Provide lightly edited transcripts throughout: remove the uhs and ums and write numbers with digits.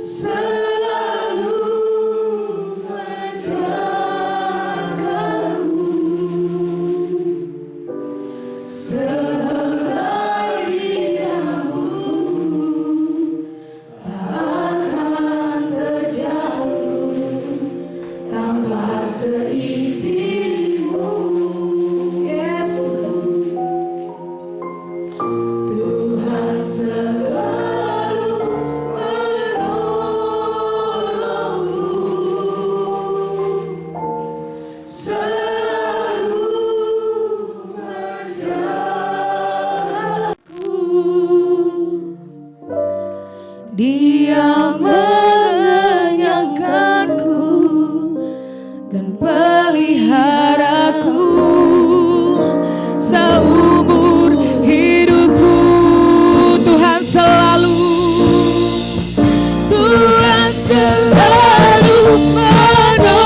selalu menjagaku sehelai rambutku tak akan terjatuh tanpa seizinmu. Yesus, Tuhan selalu menolongku, selalu menjagaku. Dia mengenyangkanku dan peliharaku seumur hidupku. Tuhan selalu menolongku.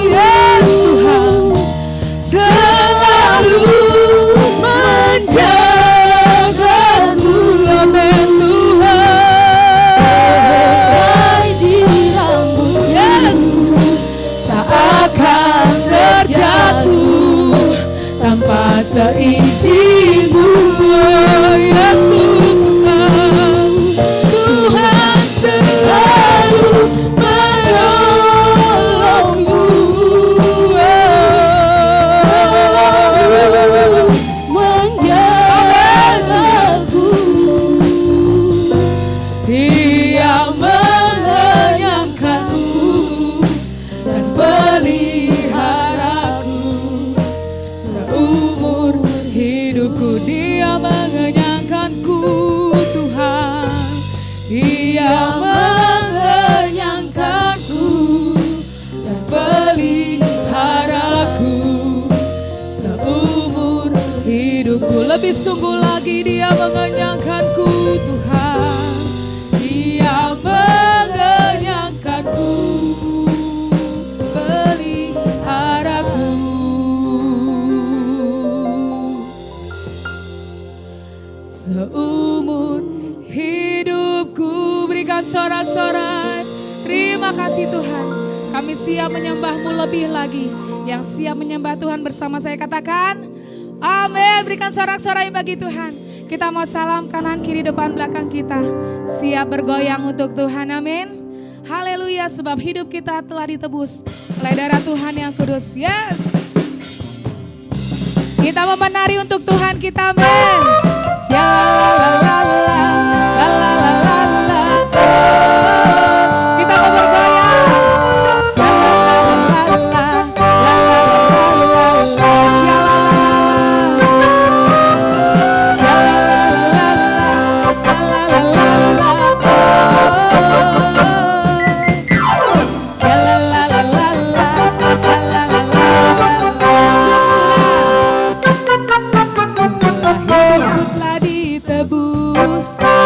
Yes, Tuhan selalu menjagaku. Amin Tuhan. Di rambut, yes, tak akan terjatuh tanpa seizinmu. Yesus, Tuhan selalu menolongku, menjagaku. Dia mengenyangkanku dan peliharaku seumur hidupku. Dia mengenyangkanku, Tuhan. Dia mengenyangkanku dan peliharaku seumur hidupku. Lebih sungguh lagi Dia mengenyangkanku, Tuhan. Dia mengenyangkanku, peliharaku seumur hidupku. Berikan sorak-sorai. Terima kasih Tuhan. Kami siap menyembah-Mu lebih lagi. Yang siap menyembah Tuhan bersama saya katakan amin. Berikan sorak-sorai bagi Tuhan. Kita mau salam kanan kiri depan belakang kita. Siap bergoyang untuk Tuhan, amin. Haleluya, sebab hidup kita telah ditebus oleh darah Tuhan yang kudus. Yes. Kita mau menari untuk Tuhan kita, amin. Kita mau bergoyang.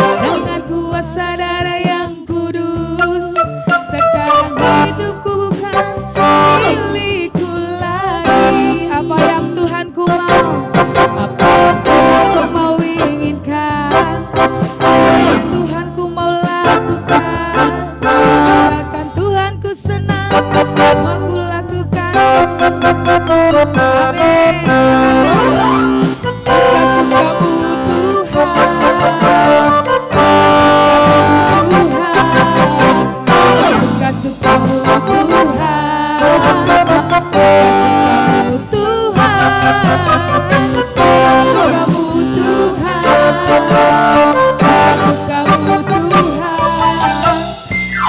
Dengan kuasa darah yang kudus, sekarang hidupku bukan milikku lagi. Apa yang Tuhanku mau, apa yang Tuhanku mau inginkan, apa yang Tuhanku mau lakukan, asalkan Tuhanku senang, semua ku lakukan. Amin. Suka-sukamu Tuhan,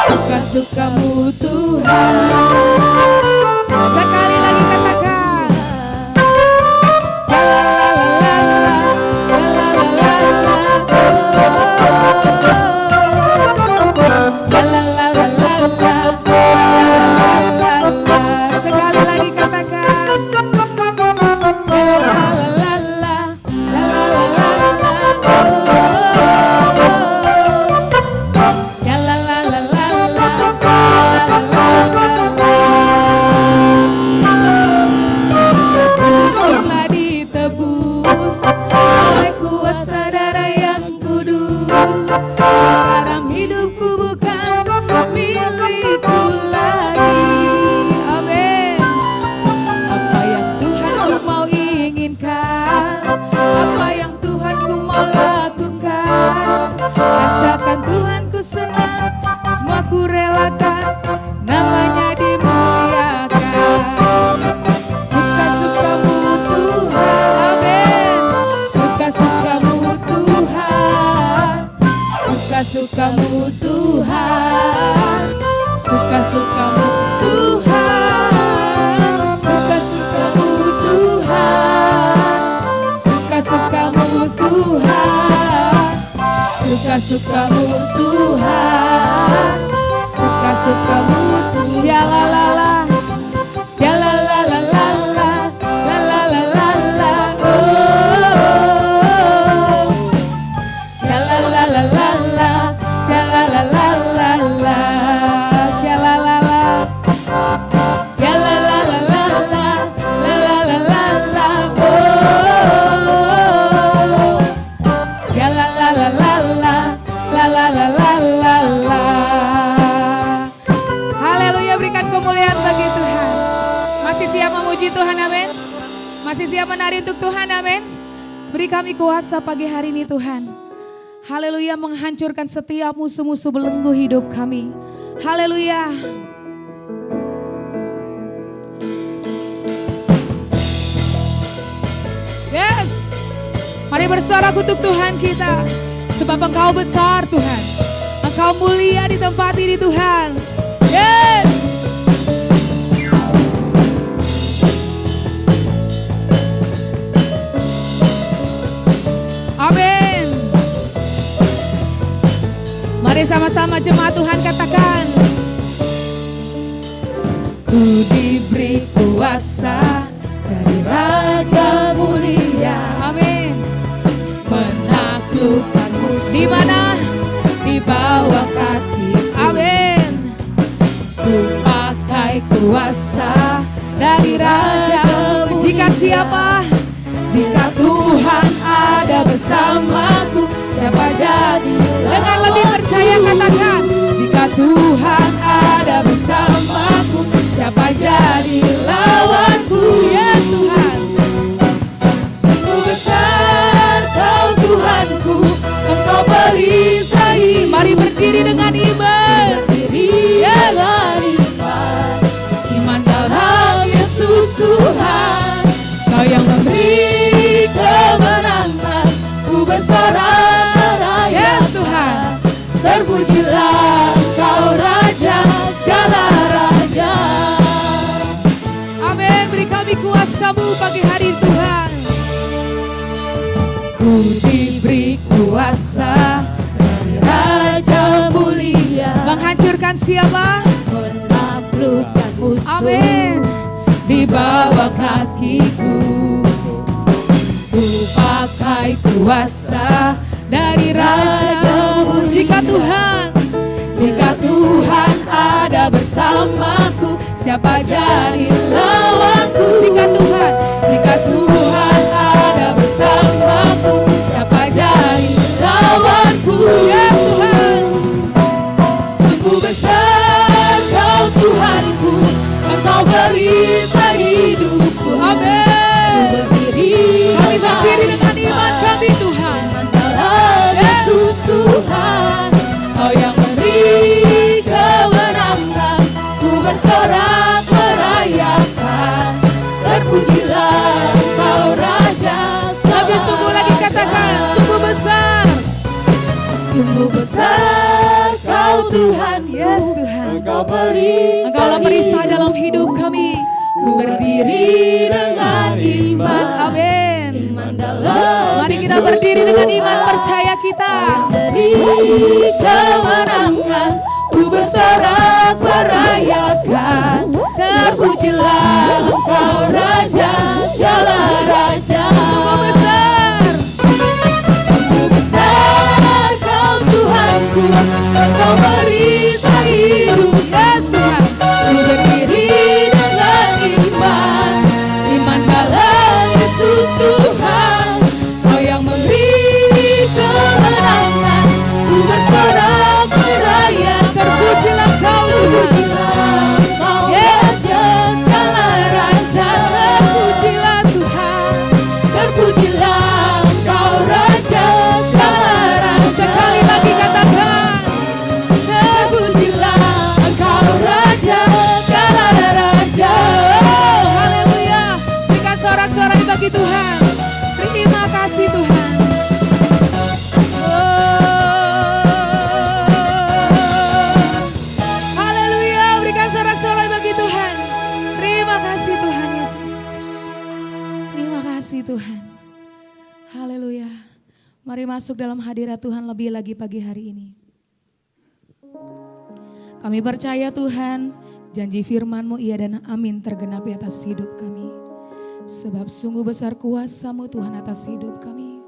suka-sukamu Tuhan. Sekali lagi katakan sekali lagi katakan la la la la la la la la la la. Akan Tuhan ku senang, semua ku relakan, namanya dimuliakan. Suka-sukamu Tuhan, amin. Suka-sukamu Tuhan, suka-sukamu Tuhan, suka-sukamu Tuhan, suka-sukamu Tuhan, suka-sukamu Tuhan, suka-sukamu Tuhan, suka-sukamu Tuhan. Syalalala, syalalala, lalalala, oh, syalalala, syalalala, syalalala, syalalala, lalalala, oh, syalalala, lalalala. Haleluya, berikan kemuliaan bagi Tuhan. Masih siap memuji Tuhan, amin. Masih siap menari untuk Tuhan, amin. Beri kami kuasa pagi hari ini Tuhan. Haleluya, menghancurkan setiap musuh-musuh belenggu hidup kami. Haleluya. Yes. Mari bersorak untuk Tuhan kita. Sebab Engkau besar Tuhan. Engkau mulia di tempat ini Tuhan. Yes. Amin. Mari sama-sama jemaat Tuhan katakan. Ku diberi kuasa dari Raja mulia. Amin. Menaklukkan musuh. Di mana? Di bawah kaki. Amin. Ku pakai kuasa dari Raja. Jika siapa? Jika Tuhan ada bersamaku, siapa jadi? Dengan lebih percaya katakan, jika Tuhan ada bersamaku, siapa jadi lawanku? Yes Tuhan. Sungguh besar Kau Tuhanku, Engkau perisai. Mari berdiri dengan iman. Berdiri dengan iman. Iman dalam Yesus Tuhan. Kau yang memberi kemenangan, ku bersorak, yes Tuhan. Terpujilah Kau Raja, segala raja. Amin, beri kami kuasa-Mu pagi hari Tuhan. Ku diberi kuasa dari Raja mulia. Menghancurkan siapa? Menaklukkan musuh. Amin. Di bawah kakiku, ku pakai kuasa dari Raja. Jika Tuhan ada bersamaku, siapa jadi lawanku? Jika Tuhan ada bersamaku, siapa jadi lawanku? Ya Tuhan, sungguh besar Kau Tuhanku, Engkau perisai hidupku. Amin. Kami berdiri dengan iman kami Tuhan. Yesus Tuhan, Kau yang beri kemenangan, ku bersorak merayakan. Terpujilah Kau Raja. Lebih sungguh lagi katakan, sungguh besar. Sungguh besar Kau Tuhan. Yes Tuhan, Engkau perisai dalam hidup kami. Ku berdiri dengan iman. Amin. Mari kita berdiri dengan iman, percaya kita. Beri kemenangan, ku bersorak merayakan. Terpujilah Engkau Raja, segala raja. Sungguh besar, sungguh besar Kau Tuhanku, Engkau perisai hidup. Yes Tuhan, ku berdiri dengan iman. Iman dalam Yesus Tuhan, Kau yang memberi kemenangan, ku bersorak meraya. Terpujilah Kau Tuhan, yes, segala raja. Terpujilah Tuhan, terpujilah Kau Raja, segala raja. Sekali lagi katakan, Mari masuk dalam hadirat Tuhan lebih lagi pagi hari ini. Kami percaya Tuhan, janji firman-Mu iya dan amin tergenapi atas hidup kami. Sebab sungguh besar kuasa-Mu Tuhan atas hidup kami.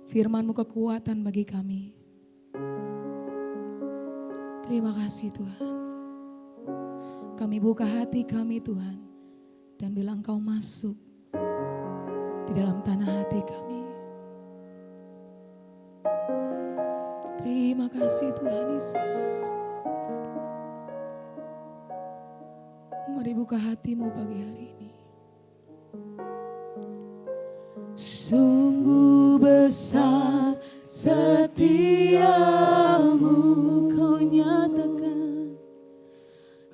Firman-Mu kekuatan bagi kami. Terima kasih Tuhan. Kami buka hati kami Tuhan. Dan bila Engkau masuk di dalam tanah hati kami. Terima kasih Tuhan Yesus. Mari buka hatimu pagi hari ini. Sungguh besar setiamu,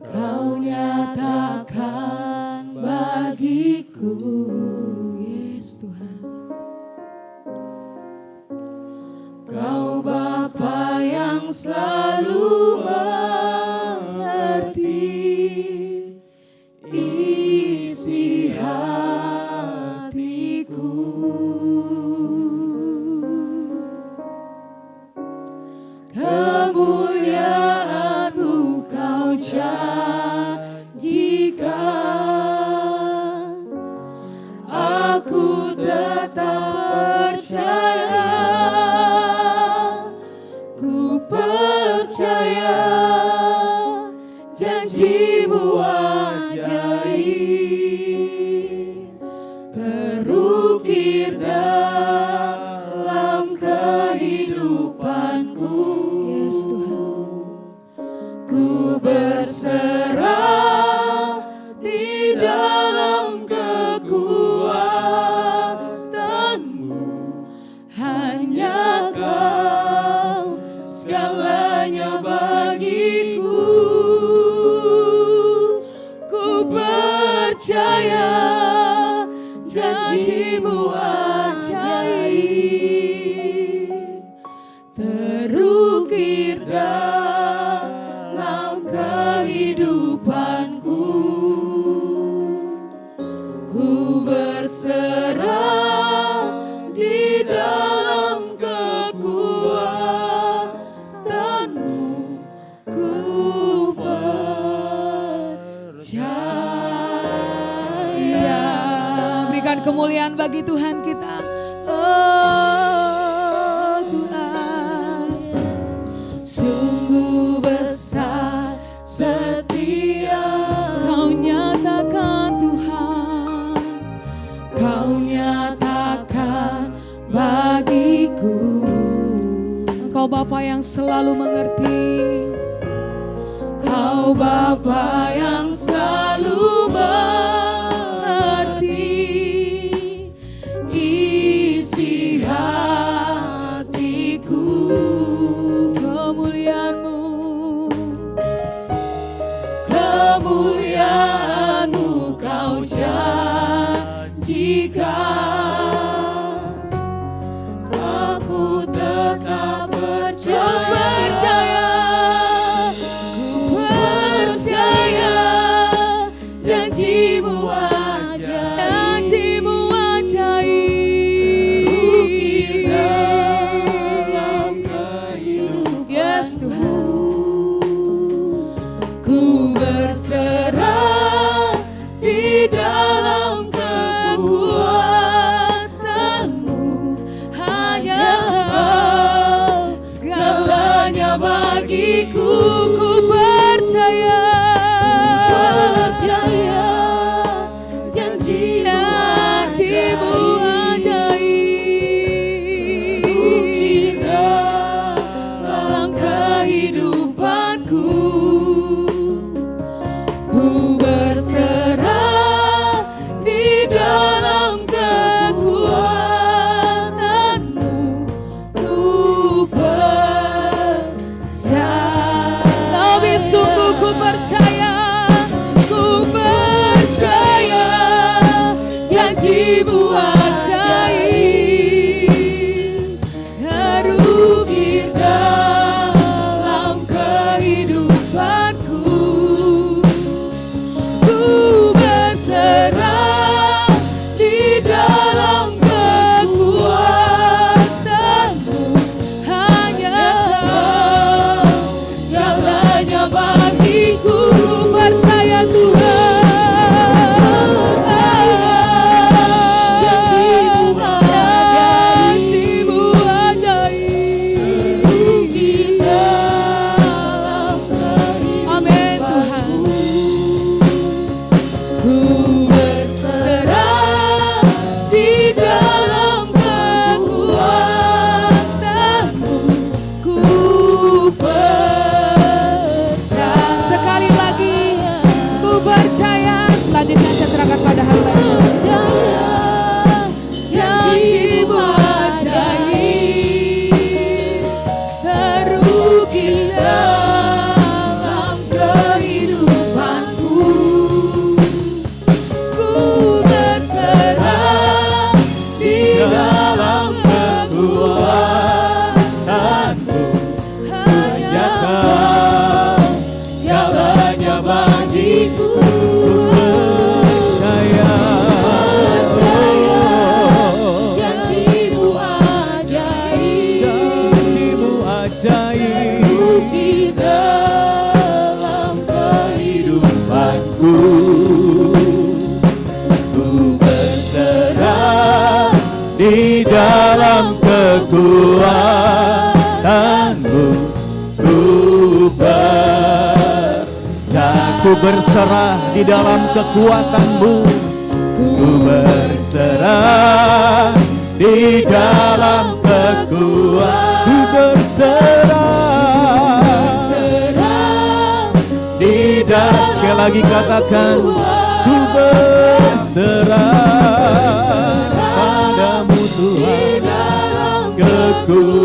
kau nyatakan bagiku. Yes Tuhan. Kau Bapa yang selalu mengerti isi hatiku. Kemuliaan-Mu kau janjikan, aku tetap percaya. Percaya janji-Mu ajaib, terukir dalam kehidupanku. Yes Tuhan, ku berserah di dalam kekuatan-Mu, hanya Kau segalanya bagiku. Ku percaya janji-Mu ajaib, terukir dalam kehidupanku. Ku berserah di dalam kekuatan-Mu, ku percaya. Berikan kemuliaan bagi Tuhan kita. Oh Tuhan, sungguh besar setia Kau nyatakan Tuhan, Kau nyatakan bagiku. Engkau Bapa yang selalu mengerti. Kau Bapa yang selalu mengerti isi hatiku. Kemuliaan-Mu, kemuliaan-Mu kau janjikan, aku tetap percaya. Ku percaya janji-Mu ajaib, janji-Mu ajaib, dalam kehidupan. Yes Tuhan, ku berserah di dalam kekuatan-Mu, hanya Kau segalanya bagiku. Ku percaya, janji-Mu ajaib dalam kehidupanku. Ku berserah di dalam kekuatan-Mu, ku percaya. Lebih sungguh ku percaya, janji-Mu ajaib, terukir dalam kehidupan. Engkau segalanya bagiku. Janjimu ajaib di dalam kehidupanku. Ku berserah di dalam kekuatanmu. Ku berserah di dalam kekuatanmu. Ku berserah di dalam kekuatanmu. Ku berserah di dalam, sekali lagi katakan, ku berserah padamu Tuhan, kekuatanmu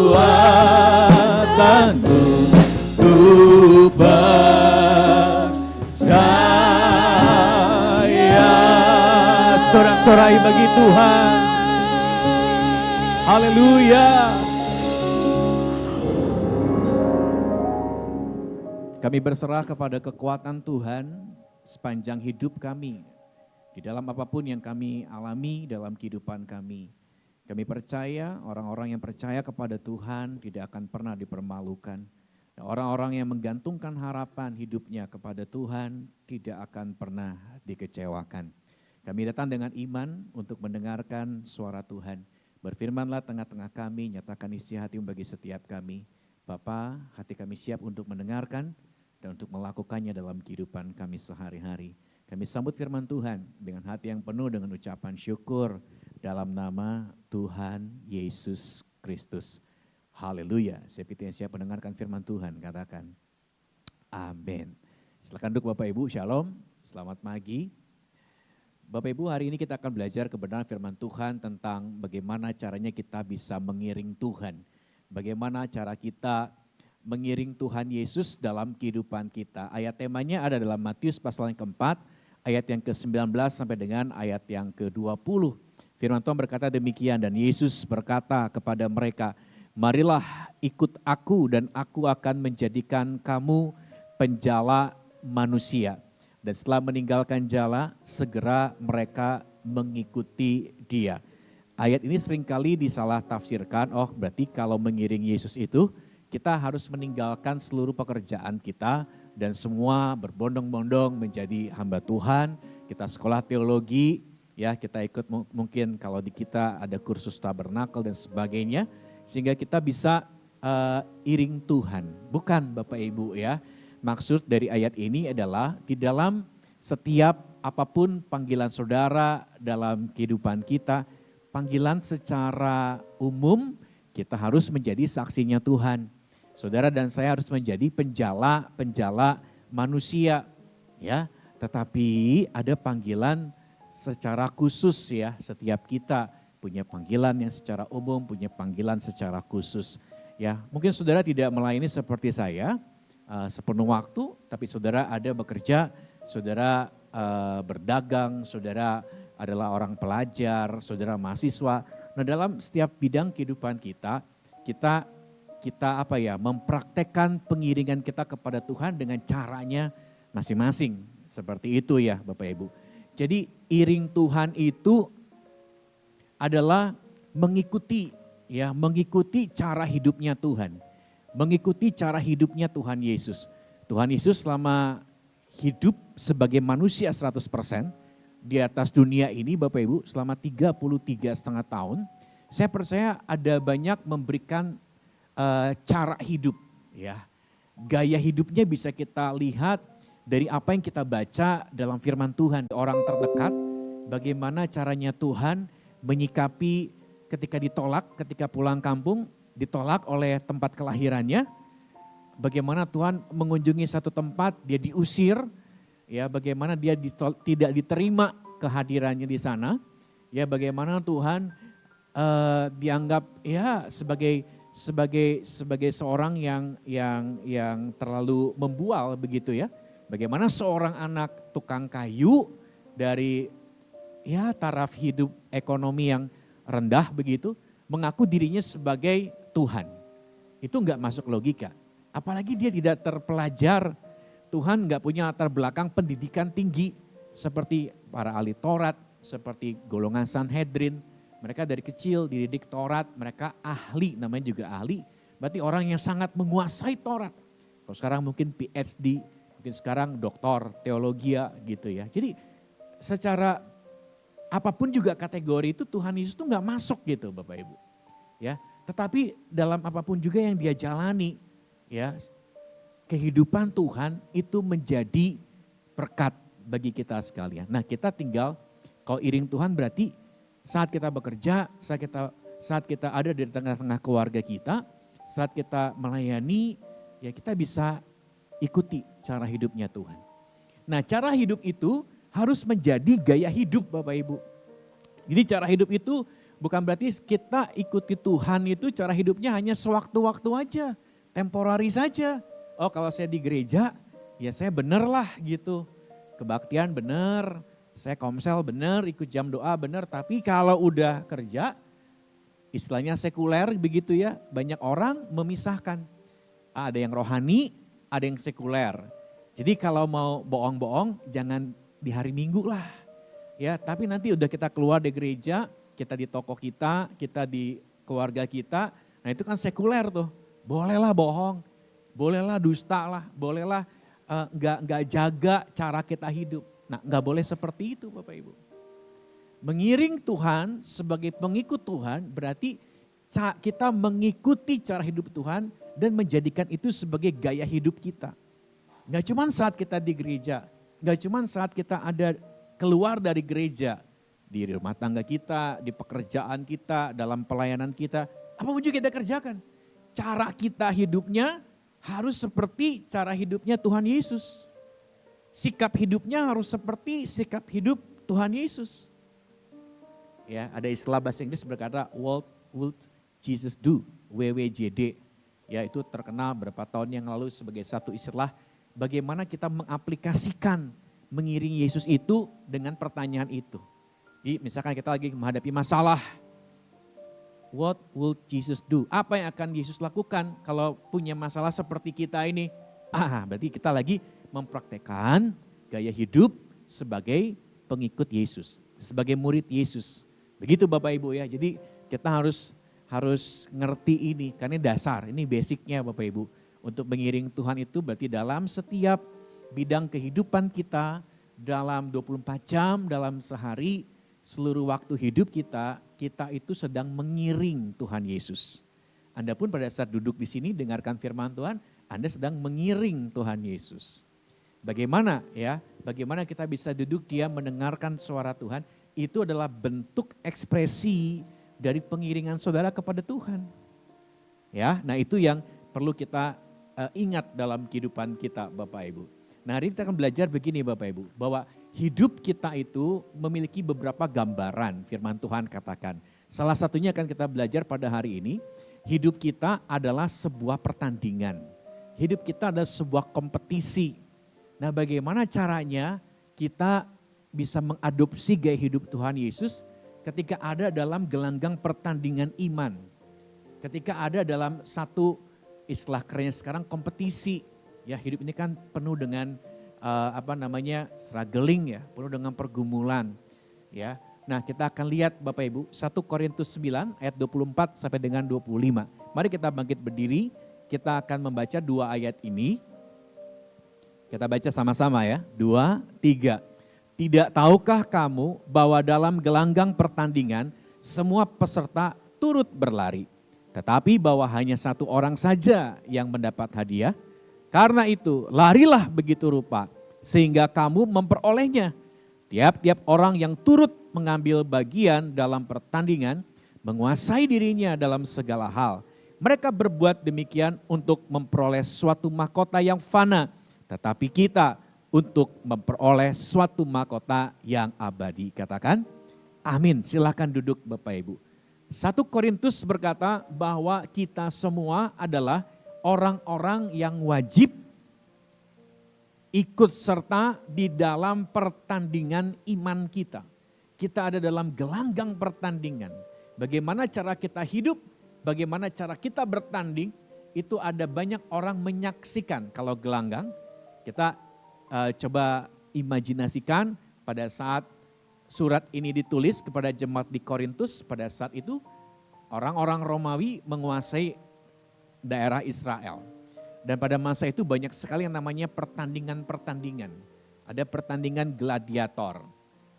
ku sorak-sorai bagi Tuhan. Haleluya. Kami berserah kepada kekuatan Tuhan sepanjang hidup kami. Di dalam apapun yang kami alami dalam kehidupan kami. Kami percaya orang-orang yang percaya kepada Tuhan tidak akan pernah dipermalukan. Orang-orang yang menggantungkan harapan hidupnya kepada Tuhan tidak akan pernah dikecewakan. Kami datang dengan iman untuk mendengarkan suara Tuhan. Berfirmanlah tengah-tengah kami, nyatakan isi hati-Mu bagi setiap kami. Bapa, hati kami siap untuk mendengarkan dan untuk melakukannya dalam kehidupan kami sehari-hari. Kami sambut firman Tuhan dengan hati yang penuh dengan ucapan syukur dalam nama Tuhan Yesus Kristus. Haleluya. Siapa yang siap mendengarkan firman Tuhan, katakan amin. Silakan duduk Bapak Ibu, shalom, selamat pagi. Bapak Ibu, hari ini kita akan belajar kebenaran firman Tuhan tentang bagaimana caranya kita bisa mengiring Tuhan. Bagaimana cara kita mengiring Tuhan Yesus dalam kehidupan kita. Ayat temanya ada dalam Matius pasal yang keempat, ayat yang ke-19 sampai dengan ayat yang ke-20. Firman Tuhan berkata demikian, dan Yesus berkata kepada mereka, marilah ikut aku dan aku akan menjadikan kamu penjala manusia. Dan setelah meninggalkan jala, segera mereka mengikuti dia. Ayat ini seringkali disalah tafsirkan, oh berarti kalau mengiring Yesus itu, kita harus meninggalkan seluruh pekerjaan kita dan semua berbondong-bondong menjadi hamba Tuhan. Kita sekolah teologi, ya kita ikut mungkin kalau di kita ada kursus tabernakel dan sebagainya. Sehingga kita bisa iring Tuhan. Bukan Bapak Ibu ya. Maksud dari ayat ini adalah di dalam setiap apapun panggilan saudara dalam kehidupan kita, panggilan secara umum kita harus menjadi saksinya Tuhan. Saudara dan saya harus menjadi penjala manusia ya. Tetapi ada panggilan secara khusus ya, setiap kita punya panggilan yang secara umum, punya panggilan secara khusus. Ya, mungkin saudara tidak melayani seperti saya sepenuh waktu, tapi saudara ada bekerja, saudara berdagang, saudara adalah orang pelajar, saudara mahasiswa. Nah, dalam setiap bidang kehidupan kita mempraktekkan pengiringan kita kepada Tuhan dengan caranya masing-masing. Seperti itu ya Bapak Ibu. Jadi iring Tuhan itu adalah mengikuti cara hidupnya Tuhan. Mengikuti cara hidupnya Tuhan Yesus. Tuhan Yesus selama hidup sebagai manusia 100% di atas dunia ini Bapak Ibu selama 33,5 tahun. Saya percaya ada banyak memberikan cara hidup ya. Gaya hidupnya bisa kita lihat dari apa yang kita baca dalam firman Tuhan. Orang terdekat bagaimana caranya Tuhan menyikapi ketika ditolak, ketika pulang kampung, ditolak oleh tempat kelahirannya. Bagaimana Tuhan mengunjungi satu tempat, dia diusir, ya bagaimana dia tidak diterima kehadirannya di sana. Ya bagaimana Tuhan dianggap ya sebagai seorang yang terlalu membual begitu ya. Bagaimana seorang anak tukang kayu dari ya taraf hidup ekonomi yang rendah begitu, mengaku dirinya sebagai Tuhan. Itu enggak masuk logika. Apalagi dia tidak terpelajar, Tuhan nggak punya latar belakang pendidikan tinggi seperti para ahli Taurat, seperti golongan Sanhedrin. Mereka dari kecil dididik Taurat, mereka ahli, namanya juga ahli. Berarti orang yang sangat menguasai Taurat. Kalau sekarang mungkin PhD, mungkin sekarang doktor, teologia gitu ya. Jadi secara apapun juga kategori itu Tuhan Yesus tuh nggak masuk gitu Bapak Ibu. Ya, tetapi dalam apapun juga yang dia jalani, ya, kehidupan Tuhan itu menjadi berkat bagi kita sekalian. Nah kita tinggal, kalau iring Tuhan berarti saat kita bekerja, saat kita ada di tengah-tengah keluarga kita, saat kita melayani, ya kita bisa ikuti cara hidupnya Tuhan. Nah cara hidup itu harus menjadi gaya hidup Bapak Ibu. Jadi cara hidup itu bukan berarti kita ikuti Tuhan itu cara hidupnya hanya sewaktu-waktu aja, temporari saja. Oh kalau saya di gereja, ya saya bener lah gitu. Kebaktian bener, saya komsel bener, ikut jam doa bener. Tapi kalau udah kerja, istilahnya sekuler begitu ya. Banyak orang memisahkan. Ada yang rohani, ada yang sekuler. Jadi kalau mau bohong-bohong, jangan di hari Minggu lah. Ya, tapi nanti udah kita keluar dari gereja, kita di toko kita di keluarga kita. Nah itu kan sekuler tuh. Bolehlah bohong. Bolehlah dusta lah, bolehlah nggak jaga cara kita hidup. Nah nggak boleh seperti itu Bapak Ibu. Mengiring Tuhan sebagai pengikut Tuhan berarti kita mengikuti cara hidup Tuhan dan menjadikan itu sebagai gaya hidup kita. Nggak cuma saat kita di gereja, nggak cuma saat kita ada keluar dari gereja, di rumah tangga kita, di pekerjaan kita, dalam pelayanan kita, apapun juga kita kerjakan. Cara kita hidupnya harus seperti cara hidupnya Tuhan Yesus. Sikap hidupnya harus seperti sikap hidup Tuhan Yesus. Ya, ada istilah bahasa Inggris berkata, what would Jesus do? WWJD. Ya, itu terkenal beberapa tahun yang lalu sebagai satu istilah bagaimana kita mengaplikasikan mengiringi Yesus itu dengan pertanyaan itu. Jadi misalkan kita lagi menghadapi masalah, what will Jesus do? Apa yang akan Yesus lakukan kalau punya masalah seperti kita ini? Berarti kita lagi mempraktekkan gaya hidup sebagai pengikut Yesus, sebagai murid Yesus. Begitu Bapak Ibu ya. Jadi kita harus ngerti ini, karena ini dasar, ini basicnya Bapak Ibu. Untuk mengiring Tuhan itu berarti dalam setiap bidang kehidupan kita, dalam 24 jam, dalam sehari, seluruh waktu hidup kita itu sedang mengiring Tuhan Yesus. Anda pun pada saat duduk di sini dengarkan firman Tuhan, Anda sedang mengiring Tuhan Yesus. Bagaimana ya? Bagaimana kita bisa duduk diam mendengarkan suara Tuhan? Itu adalah bentuk ekspresi dari pengiringan saudara kepada Tuhan. Ya, nah itu yang perlu kita ingat dalam kehidupan kita Bapak Ibu. Nah hari ini kita akan belajar begini Bapak Ibu, bahwa hidup kita itu memiliki beberapa gambaran, firman Tuhan katakan. Salah satunya akan kita belajar pada hari ini, hidup kita adalah sebuah pertandingan. Hidup kita adalah sebuah kompetisi. Nah bagaimana caranya kita bisa mengadopsi gaya hidup Tuhan Yesus ketika ada dalam gelanggang pertandingan iman. Ketika ada dalam satu istilah kerennya sekarang kompetisi. Ya hidup ini kan penuh dengan struggling ya, penuh dengan pergumulan. Ya. Nah kita akan lihat Bapak Ibu 1 Korintus 9 ayat 24 sampai dengan 25. Mari kita bangkit berdiri, kita akan membaca dua ayat ini. Kita baca sama-sama ya, 2, 3. Tidak tahukah kamu bahwa dalam gelanggang pertandingan semua peserta turut berlari. Tetapi bahwa hanya satu orang saja yang mendapat hadiah. Karena itu larilah begitu rupa sehingga kamu memperolehnya. Tiap-tiap orang yang turut mengambil bagian dalam pertandingan menguasai dirinya dalam segala hal. Mereka berbuat demikian untuk memperoleh suatu mahkota yang fana. Tetapi kita untuk memperoleh suatu mahkota yang abadi. Katakan amin, silakan duduk Bapak Ibu. 1 Korintus berkata bahwa kita semua adalah orang-orang yang wajib ikut serta di dalam pertandingan iman kita. Kita ada dalam gelanggang pertandingan. Bagaimana cara kita hidup, bagaimana cara kita bertanding, itu ada banyak orang menyaksikan. Kalau gelanggang, kita coba imajinasikan pada saat surat ini ditulis kepada jemaat di Korintus, pada saat itu orang-orang Romawi menguasai daerah Israel. Dan pada masa itu banyak sekali yang namanya pertandingan-pertandingan. Ada pertandingan gladiator,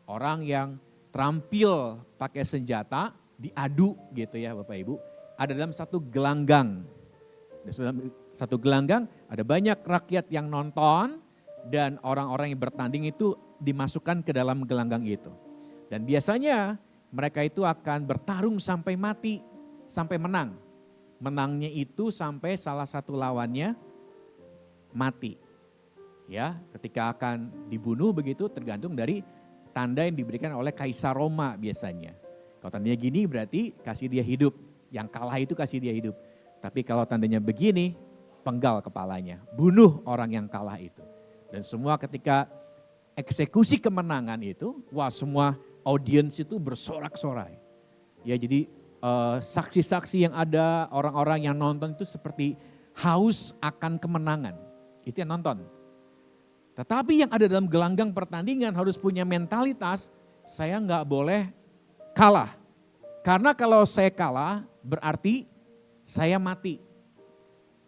orang yang terampil pakai senjata, diadu gitu ya Bapak Ibu. Ada dalam satu gelanggang. Dalam satu gelanggang ada banyak rakyat yang nonton dan orang-orang yang bertanding itu dimasukkan ke dalam gelanggang itu. Dan biasanya mereka itu akan bertarung sampai mati, sampai menang. Menangnya itu sampai salah satu lawannya mati. Ya, ketika akan dibunuh begitu tergantung dari tanda yang diberikan oleh Kaisar Roma biasanya. Kalau tandanya gini berarti kasih dia hidup, yang kalah itu kasih dia hidup. Tapi kalau tandanya begini, penggal kepalanya, bunuh orang yang kalah itu. Dan semua ketika eksekusi kemenangan itu, wah semua audiens itu bersorak-sorai. Ya jadi saksi-saksi yang ada, orang-orang yang nonton itu seperti haus akan kemenangan. Itu yang nonton. Tetapi yang ada dalam gelanggang pertandingan harus punya mentalitas, saya nggak boleh kalah. Karena kalau saya kalah berarti saya mati.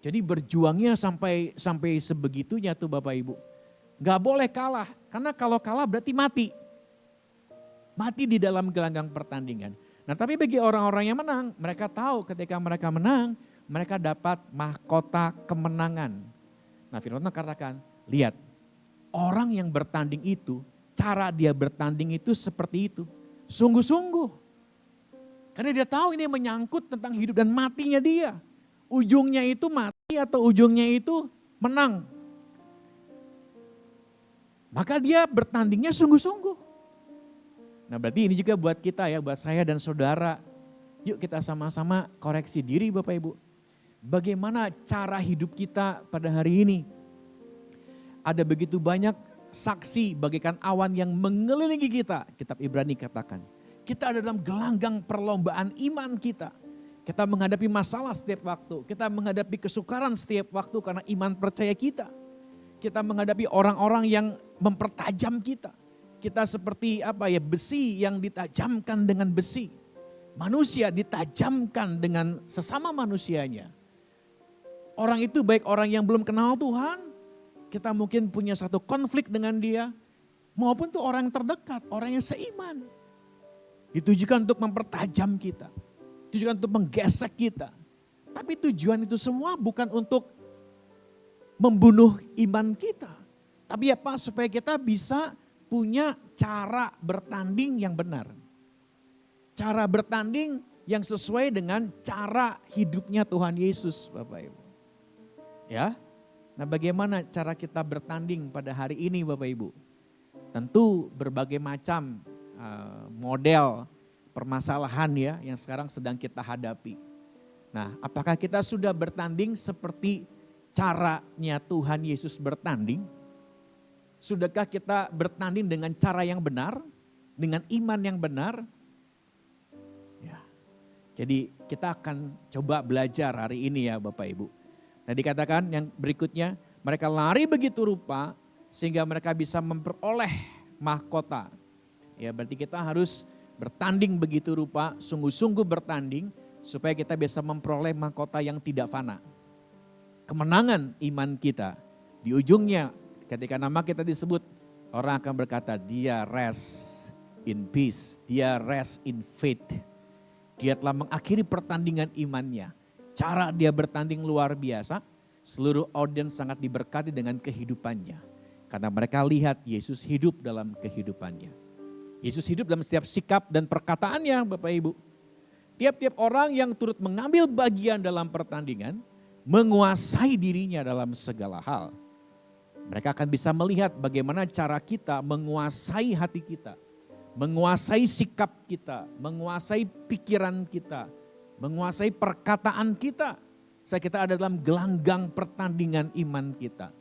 Jadi berjuangnya sampai sebegitunya tuh Bapak Ibu. Nggak boleh kalah, karena kalau kalah berarti mati. Mati di dalam gelanggang pertandingan. Nah tapi bagi orang-orang yang menang, mereka tahu ketika mereka menang, mereka dapat mahkota kemenangan. Nah firman Tuhan katakan, lihat orang yang bertanding itu, cara dia bertanding itu seperti itu. Sungguh-sungguh. Karena dia tahu ini menyangkut tentang hidup dan matinya dia. Ujungnya itu mati atau ujungnya itu menang. Maka dia bertandingnya sungguh-sungguh. Nah berarti ini juga buat kita ya, buat saya dan saudara. Yuk kita sama-sama koreksi diri Bapak Ibu. Bagaimana cara hidup kita pada hari ini? Ada begitu banyak saksi bagaikan awan yang mengelilingi kita. Kitab Ibrani katakan. Kita ada dalam gelanggang perlombaan iman kita. Kita menghadapi masalah setiap waktu. Kita menghadapi kesukaran setiap waktu karena iman percaya kita. Kita menghadapi orang-orang yang mempertajam kita. Kita seperti besi yang ditajamkan dengan besi. Manusia ditajamkan dengan sesama manusianya. Orang itu baik orang yang belum kenal Tuhan, kita mungkin punya satu konflik dengan dia, maupun tuh orang yang terdekat, orang yang seiman. Ditujukan untuk mempertajam kita, ditujukan untuk menggesek kita. Tapi tujuan itu semua bukan untuk membunuh iman kita. Tapi supaya kita bisa punya cara bertanding yang benar. Cara bertanding yang sesuai dengan cara hidupnya Tuhan Yesus Bapak Ibu. Ya, nah bagaimana cara kita bertanding pada hari ini Bapak Ibu? Tentu berbagai macam model permasalahan ya yang sekarang sedang kita hadapi. Nah apakah kita sudah bertanding seperti caranya Tuhan Yesus bertanding? Sudahkah kita bertanding dengan cara yang benar, dengan iman yang benar? Ya, jadi kita akan coba belajar hari ini ya Bapak Ibu. Nah dikatakan yang berikutnya, mereka lari begitu rupa sehingga mereka bisa memperoleh mahkota. Ya berarti kita harus bertanding begitu rupa, sungguh-sungguh bertanding supaya kita bisa memperoleh mahkota yang tidak fana. Kemenangan iman kita di ujungnya ketika nama kita disebut, orang akan berkata dia rest in peace, dia rest in faith. Dia telah mengakhiri pertandingan imannya. Cara dia bertanding luar biasa, seluruh audiens sangat diberkati dengan kehidupannya. Karena mereka lihat Yesus hidup dalam kehidupannya. Yesus hidup dalam setiap sikap dan perkataannya Bapak Ibu. Tiap-tiap orang yang turut mengambil bagian dalam pertandingan, menguasai dirinya dalam segala hal. Mereka akan bisa melihat bagaimana cara kita menguasai hati kita, menguasai sikap kita, menguasai pikiran kita, menguasai perkataan kita. Saya kita ada dalam gelanggang pertandingan iman kita.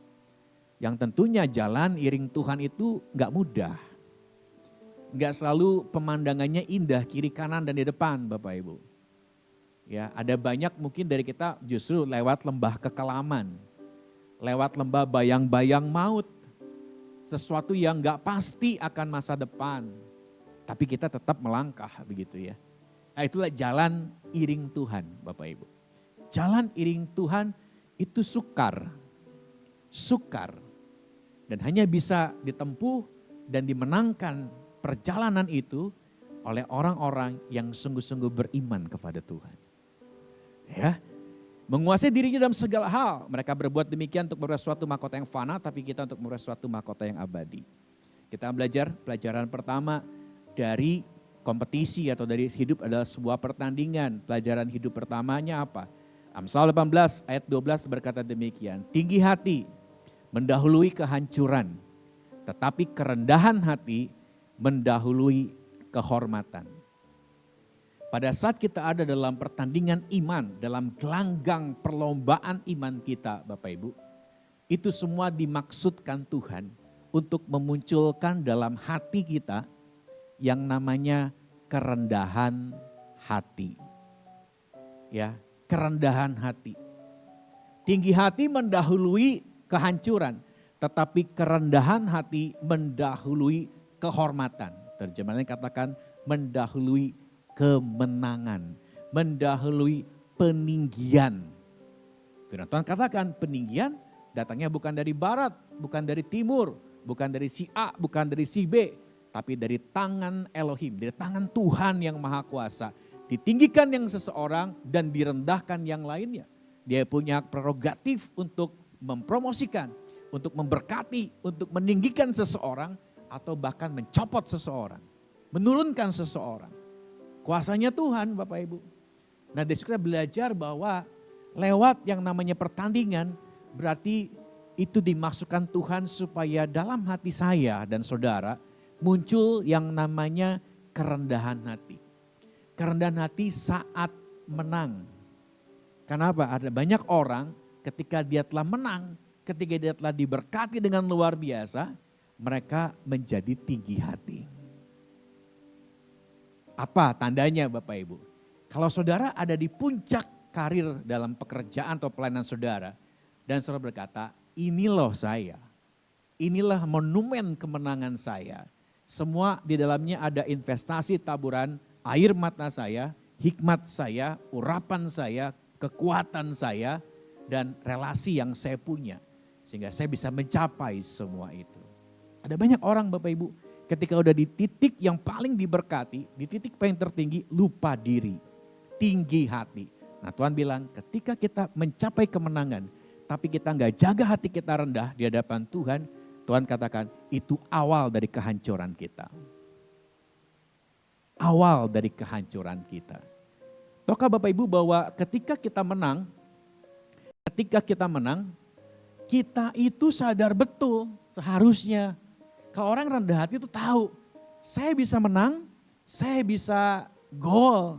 Yang tentunya jalan iring Tuhan itu gak mudah. Gak selalu pemandangannya indah kiri kanan dan di depan Bapak Ibu. Ya, ada banyak mungkin dari kita justru lewat lembah kekelaman, lewat lembah bayang-bayang maut, sesuatu yang gak pasti akan masa depan, tapi kita tetap melangkah begitu ya. Nah, itulah jalan iring Tuhan Bapak Ibu. Jalan iring Tuhan itu sukar, dan hanya bisa ditempuh dan dimenangkan perjalanan itu oleh orang-orang yang sungguh-sungguh beriman kepada Tuhan. Ya, menguasai dirinya dalam segala hal. Mereka berbuat demikian untuk memperoleh suatu mahkota yang fana, tapi kita untuk memperoleh suatu mahkota yang abadi. Kita belajar pelajaran pertama dari kompetisi atau dari hidup adalah sebuah pertandingan. Pelajaran hidup pertamanya apa? Amsal 18 ayat 12 berkata demikian, tinggi hati mendahului kehancuran, tetapi kerendahan hati mendahului kehormatan. Pada saat kita ada dalam pertandingan iman, dalam gelanggang perlombaan iman kita Bapak Ibu, itu semua dimaksudkan Tuhan untuk memunculkan dalam hati kita yang namanya kerendahan hati. Ya, kerendahan hati. Tinggi hati mendahului kehancuran, tetapi kerendahan hati mendahului kehormatan. Terjemahannya katakan mendahului kemenangan, mendahului peninggian. Firman Tuhan katakan peninggian datangnya bukan dari barat, bukan dari timur, bukan dari si A, bukan dari si B, tapi dari tangan Elohim, dari tangan Tuhan yang Maha Kuasa. Ditinggikan yang seseorang dan direndahkan yang lainnya. Dia punya prerogatif untuk mempromosikan, untuk memberkati, untuk meninggikan seseorang atau bahkan mencopot seseorang, menurunkan seseorang. Kuasanya Tuhan Bapak Ibu. Nah, dari situ kita belajar bahwa lewat yang namanya pertandingan berarti itu dimaksudkan Tuhan supaya dalam hati saya dan saudara muncul yang namanya kerendahan hati. Kerendahan hati saat menang. Kenapa? Ada banyak orang ketika dia telah menang, ketika dia telah diberkati dengan luar biasa, mereka menjadi tinggi hati. Apa tandanya Bapak Ibu? Kalau saudara ada di puncak karir dalam pekerjaan atau pelayanan saudara, dan saudara berkata, ini loh saya, inilah monumen kemenangan saya. Semua di dalamnya ada investasi taburan air mata saya, hikmat saya, urapan saya, kekuatan saya, dan relasi yang saya punya. Sehingga saya bisa mencapai semua itu. Ada banyak orang Bapak Ibu, ketika udah di titik yang paling diberkati, di titik paling tertinggi, lupa diri, tinggi hati. Nah Tuhan bilang ketika kita mencapai kemenangan, tapi kita nggak jaga hati kita rendah di hadapan Tuhan, Tuhan katakan itu awal dari kehancuran kita. Awal dari kehancuran kita. Tahukah Bapak Ibu bahwa ketika kita menang, kita itu sadar betul seharusnya. Kalau orang rendah hati itu tahu, saya bisa menang, saya bisa gol.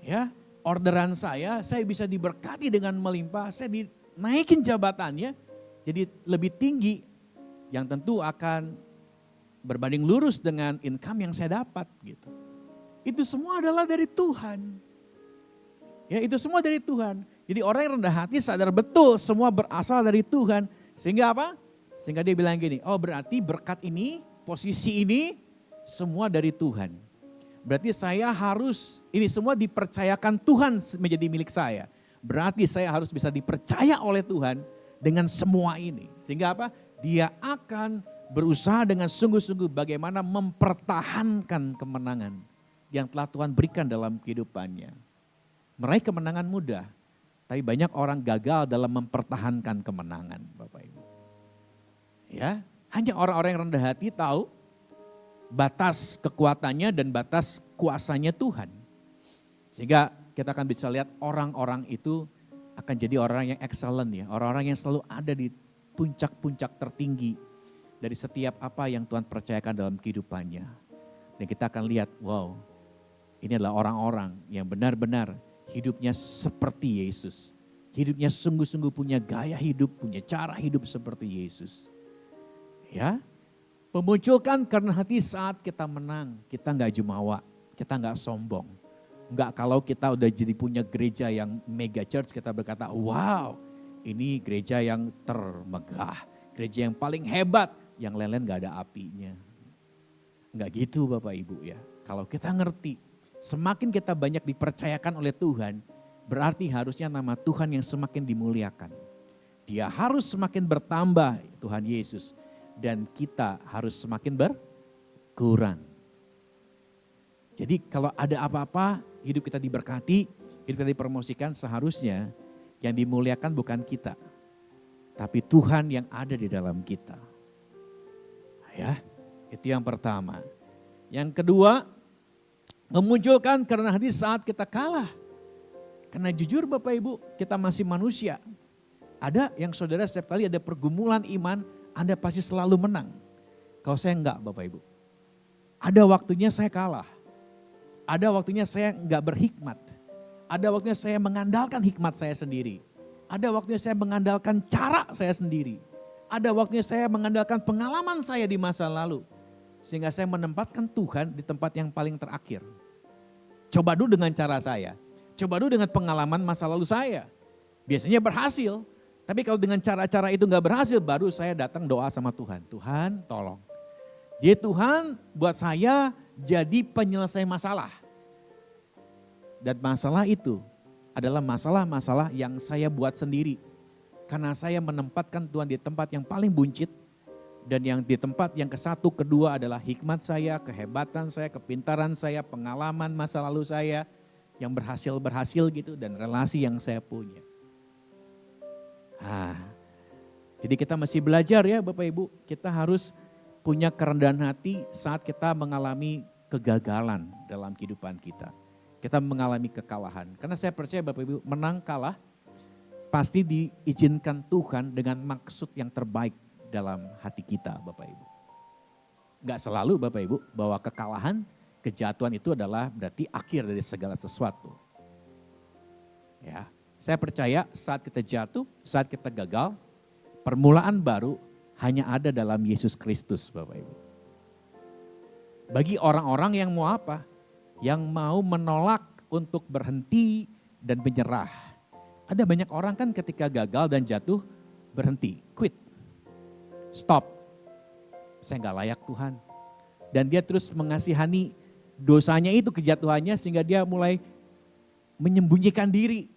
Ya, orderan saya bisa diberkati dengan melimpah, saya dinaikin jabatannya jadi lebih tinggi yang tentu akan berbanding lurus dengan income yang saya dapat gitu. Itu semua adalah dari Tuhan. Ya, itu semua dari Tuhan. Jadi orang yang rendah hati sadar betul semua berasal dari Tuhan. Sehingga apa? Sehingga dia bilang gini, oh berarti berkat ini, posisi ini semua dari Tuhan. Berarti saya harus, ini semua dipercayakan Tuhan menjadi milik saya. Berarti saya harus bisa dipercaya oleh Tuhan dengan semua ini. Sehingga apa? Dia akan berusaha dengan sungguh-sungguh bagaimana mempertahankan kemenangan yang telah Tuhan berikan dalam kehidupannya. Meraih kemenangan mudah, tapi banyak orang gagal dalam mempertahankan kemenangan Bapak Ibu. Ya, hanya orang-orang yang rendah hati tahu batas kekuatannya dan batas kuasanya Tuhan. Sehingga kita akan bisa lihat orang-orang itu akan jadi orang yang excellent ya. Orang-orang yang selalu ada di puncak-puncak tertinggi dari setiap apa yang Tuhan percayakan dalam kehidupannya. Dan kita akan lihat, wow, ini adalah orang-orang yang benar-benar hidupnya seperti Yesus. Hidupnya sungguh-sungguh punya gaya hidup, punya cara hidup seperti Yesus. Ya, memunculkan karena hati saat kita menang, kita nggak jumawa, kita nggak sombong. Enggak kalau kita udah jadi punya gereja yang mega church, kita berkata, wow ini gereja yang termegah, gereja yang paling hebat, yang lain-lain gak ada apinya. Enggak gitu Bapak Ibu ya. Kalau kita ngerti, semakin kita banyak dipercayakan oleh Tuhan, berarti harusnya nama Tuhan yang semakin dimuliakan. Dia harus semakin bertambah Tuhan Yesus, dan kita harus semakin berkurang. Jadi kalau ada apa-apa, hidup kita diberkati, hidup kita dipromosikan, seharusnya yang dimuliakan bukan kita, tapi Tuhan yang ada di dalam kita. Ya, itu yang pertama. Yang kedua, memunculkan kerendahan hati saat kita kalah. Karena jujur Bapak Ibu, kita masih manusia. Ada yang saudara setiap kali ada pergumulan iman, Anda pasti selalu menang. Kalau saya enggak Bapak Ibu. Ada waktunya saya kalah. Ada waktunya saya enggak berhikmat. Ada waktunya saya mengandalkan hikmat saya sendiri. Ada waktunya saya mengandalkan cara saya sendiri. Ada waktunya saya mengandalkan pengalaman saya di masa lalu. Sehingga saya menempatkan Tuhan di tempat yang paling terakhir. Coba dulu dengan cara saya. Coba dulu dengan pengalaman masa lalu saya. Biasanya berhasil. Tapi kalau dengan cara-cara itu enggak berhasil, baru saya datang doa sama Tuhan. Tuhan tolong. Jadi Tuhan buat saya jadi penyelesai masalah. Dan masalah itu adalah masalah-masalah yang saya buat sendiri. Karena saya menempatkan Tuhan di tempat yang paling buncit. Dan yang di tempat yang ke-1, kedua adalah hikmat saya, kehebatan saya, kepintaran saya, pengalaman masa lalu saya. Yang berhasil gitu dan relasi yang saya punya. Jadi kita masih belajar ya Bapak Ibu. Kita harus punya kerendahan hati saat kita mengalami kegagalan dalam kehidupan kita. Kita mengalami kekalahan. Karena saya percaya Bapak Ibu, menang kalah pasti diizinkan Tuhan dengan maksud yang terbaik dalam hati kita Bapak Ibu. Enggak selalu Bapak Ibu bahwa kekalahan, kejatuhan itu adalah berarti akhir dari segala sesuatu. Ya, saya percaya saat kita jatuh, saat kita gagal, permulaan baru hanya ada dalam Yesus Kristus Bapak Ibu. Bagi orang-orang yang mau apa? Yang mau menolak untuk berhenti dan menyerah. Ada banyak orang kan ketika gagal dan jatuh berhenti, quit, stop. Saya gak layak Tuhan. Dan dia terus mengasihani dosanya itu, kejatuhannya, sehingga dia mulai menyembunyikan diri.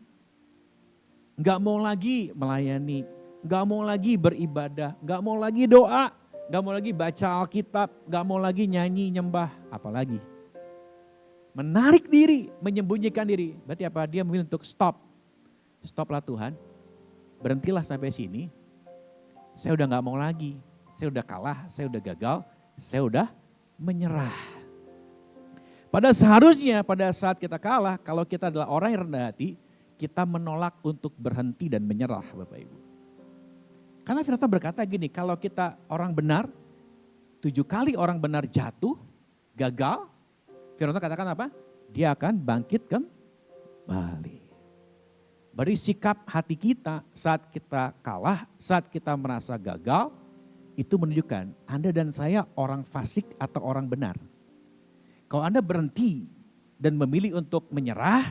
Gak mau lagi melayani, gak mau lagi beribadah, gak mau lagi doa, gak mau lagi baca Alkitab, gak mau lagi nyanyi, nyembah, apalagi. Menarik diri, menyembunyikan diri. Berarti apa? Dia memilih untuk stop. Stoplah Tuhan, berhentilah sampai sini. Saya udah gak mau lagi, saya udah kalah, saya udah gagal, saya udah menyerah. Pada seharusnya pada saat kita kalah, kalau kita adalah orang yang rendah hati, kita menolak untuk berhenti dan menyerah Bapak Ibu. Karena Firman Tuhan berkata gini, kalau kita orang benar, 7 kali orang benar jatuh, gagal, Firman Tuhan katakan apa? Dia akan bangkit kembali. Beri sikap hati kita saat kita kalah, saat kita merasa gagal, itu menunjukkan Anda dan saya orang fasik atau orang benar. Kalau Anda berhenti dan memilih untuk menyerah,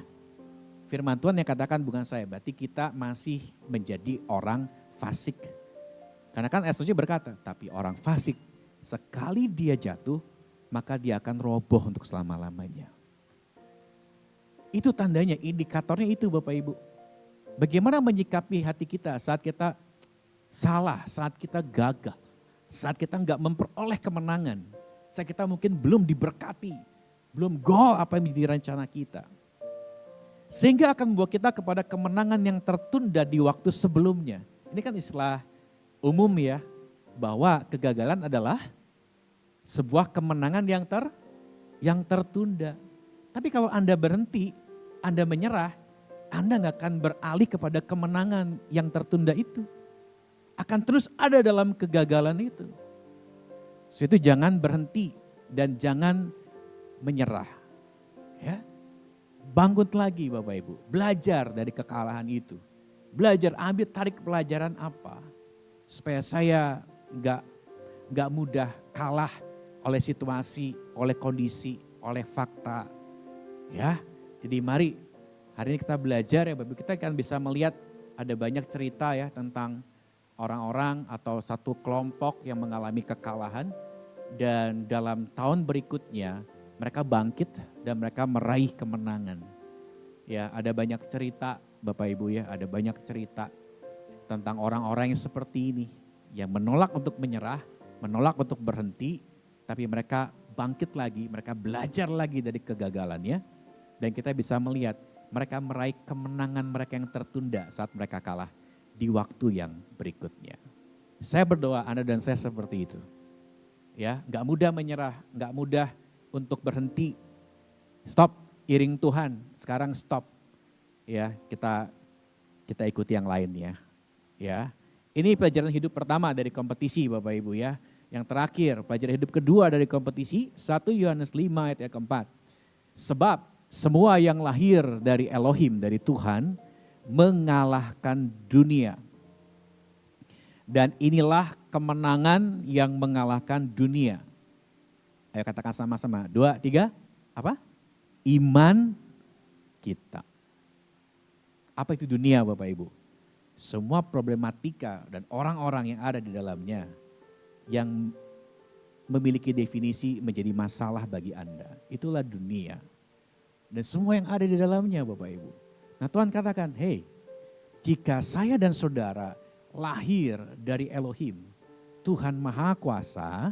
firman Tuhan yang katakan bukan saya, berarti kita masih menjadi orang fasik. Karena kan Yesus berkata, tapi orang fasik sekali dia jatuh, maka dia akan roboh untuk selama-lamanya. Itu tandanya, indikatornya itu Bapak Ibu. Bagaimana menyikapi hati kita saat kita salah, saat kita gagal, saat kita enggak memperoleh kemenangan, saat kita mungkin belum diberkati, belum goal apa yang menjadi rencana kita. Sehingga akan membawa kita kepada kemenangan yang tertunda di waktu sebelumnya. Ini kan istilah umum ya, bahwa kegagalan adalah sebuah kemenangan yang tertunda. Tapi kalau Anda berhenti, Anda menyerah, Anda gak akan beralih kepada kemenangan yang tertunda itu. Akan terus ada dalam kegagalan itu. So, itu jangan berhenti dan jangan menyerah. Ya. Bangun lagi Bapak Ibu, belajar dari kekalahan itu. Belajar, ambil tarik pelajaran apa. Supaya saya gak mudah kalah oleh situasi, oleh kondisi, oleh fakta. Ya, Jadi mari hari ini kita belajar ya Bapak Ibu, kita akan bisa melihat ada banyak cerita ya tentang orang-orang atau satu kelompok yang mengalami kekalahan dan dalam tahun berikutnya mereka bangkit dan mereka meraih kemenangan. Ya, ada banyak cerita Bapak Ibu ya, ada banyak cerita tentang orang-orang yang seperti ini yang menolak untuk menyerah, menolak untuk berhenti, tapi mereka bangkit lagi, mereka belajar lagi dari kegagalannya dan kita bisa melihat mereka meraih kemenangan mereka yang tertunda saat mereka kalah di waktu yang berikutnya. Saya berdoa Anda dan saya seperti itu. Ya, nggak mudah menyerah, nggak mudah untuk berhenti. Stop, iring Tuhan. Sekarang stop. Ya, kita ikuti yang lainnya. Ya, ini pelajaran hidup pertama dari kompetisi Bapak Ibu ya. Yang terakhir, pelajaran hidup kedua dari kompetisi 1 Yohanes 5 ayat yang keempat. Sebab semua yang lahir dari Elohim, dari Tuhan, mengalahkan dunia. Dan inilah kemenangan yang mengalahkan dunia. Ayo katakan sama-sama. 2, 3, apa? Iman kita. Apa itu dunia Bapak Ibu? Semua problematika dan orang-orang yang ada di dalamnya yang memiliki definisi menjadi masalah bagi Anda. Itulah dunia. Dan semua yang ada di dalamnya Bapak Ibu. Nah Tuhan katakan, hey, jika saya dan saudara lahir dari Elohim, Tuhan Maha Kuasa,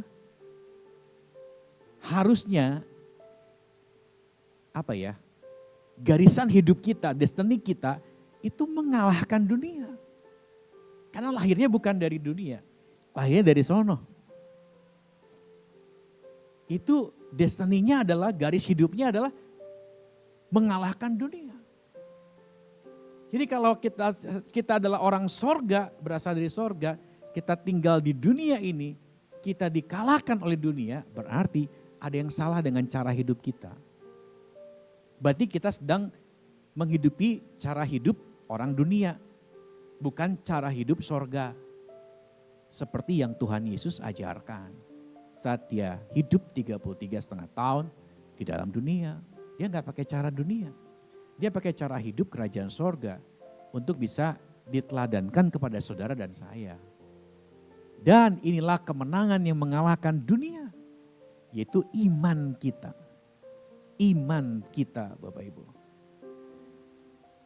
harusnya apa ya, garisan hidup kita, destiny kita itu mengalahkan dunia. Karena lahirnya bukan dari dunia, lahirnya dari sono. Itu destiny-nya adalah, garis hidupnya adalah mengalahkan dunia. Jadi kalau kita adalah orang sorga, berasal dari sorga, kita tinggal di dunia ini, kita dikalahkan oleh dunia, berarti ada yang salah dengan cara hidup kita. Berarti kita sedang menghidupi cara hidup orang dunia, bukan cara hidup sorga. Seperti yang Tuhan Yesus ajarkan saat dia hidup 33,5 tahun di dalam dunia. Dia nggak pakai cara dunia. Dia pakai cara hidup kerajaan sorga untuk bisa diteladankan kepada saudara dan saya. Dan inilah kemenangan yang mengalahkan dunia, yaitu iman kita. Iman kita Bapak Ibu.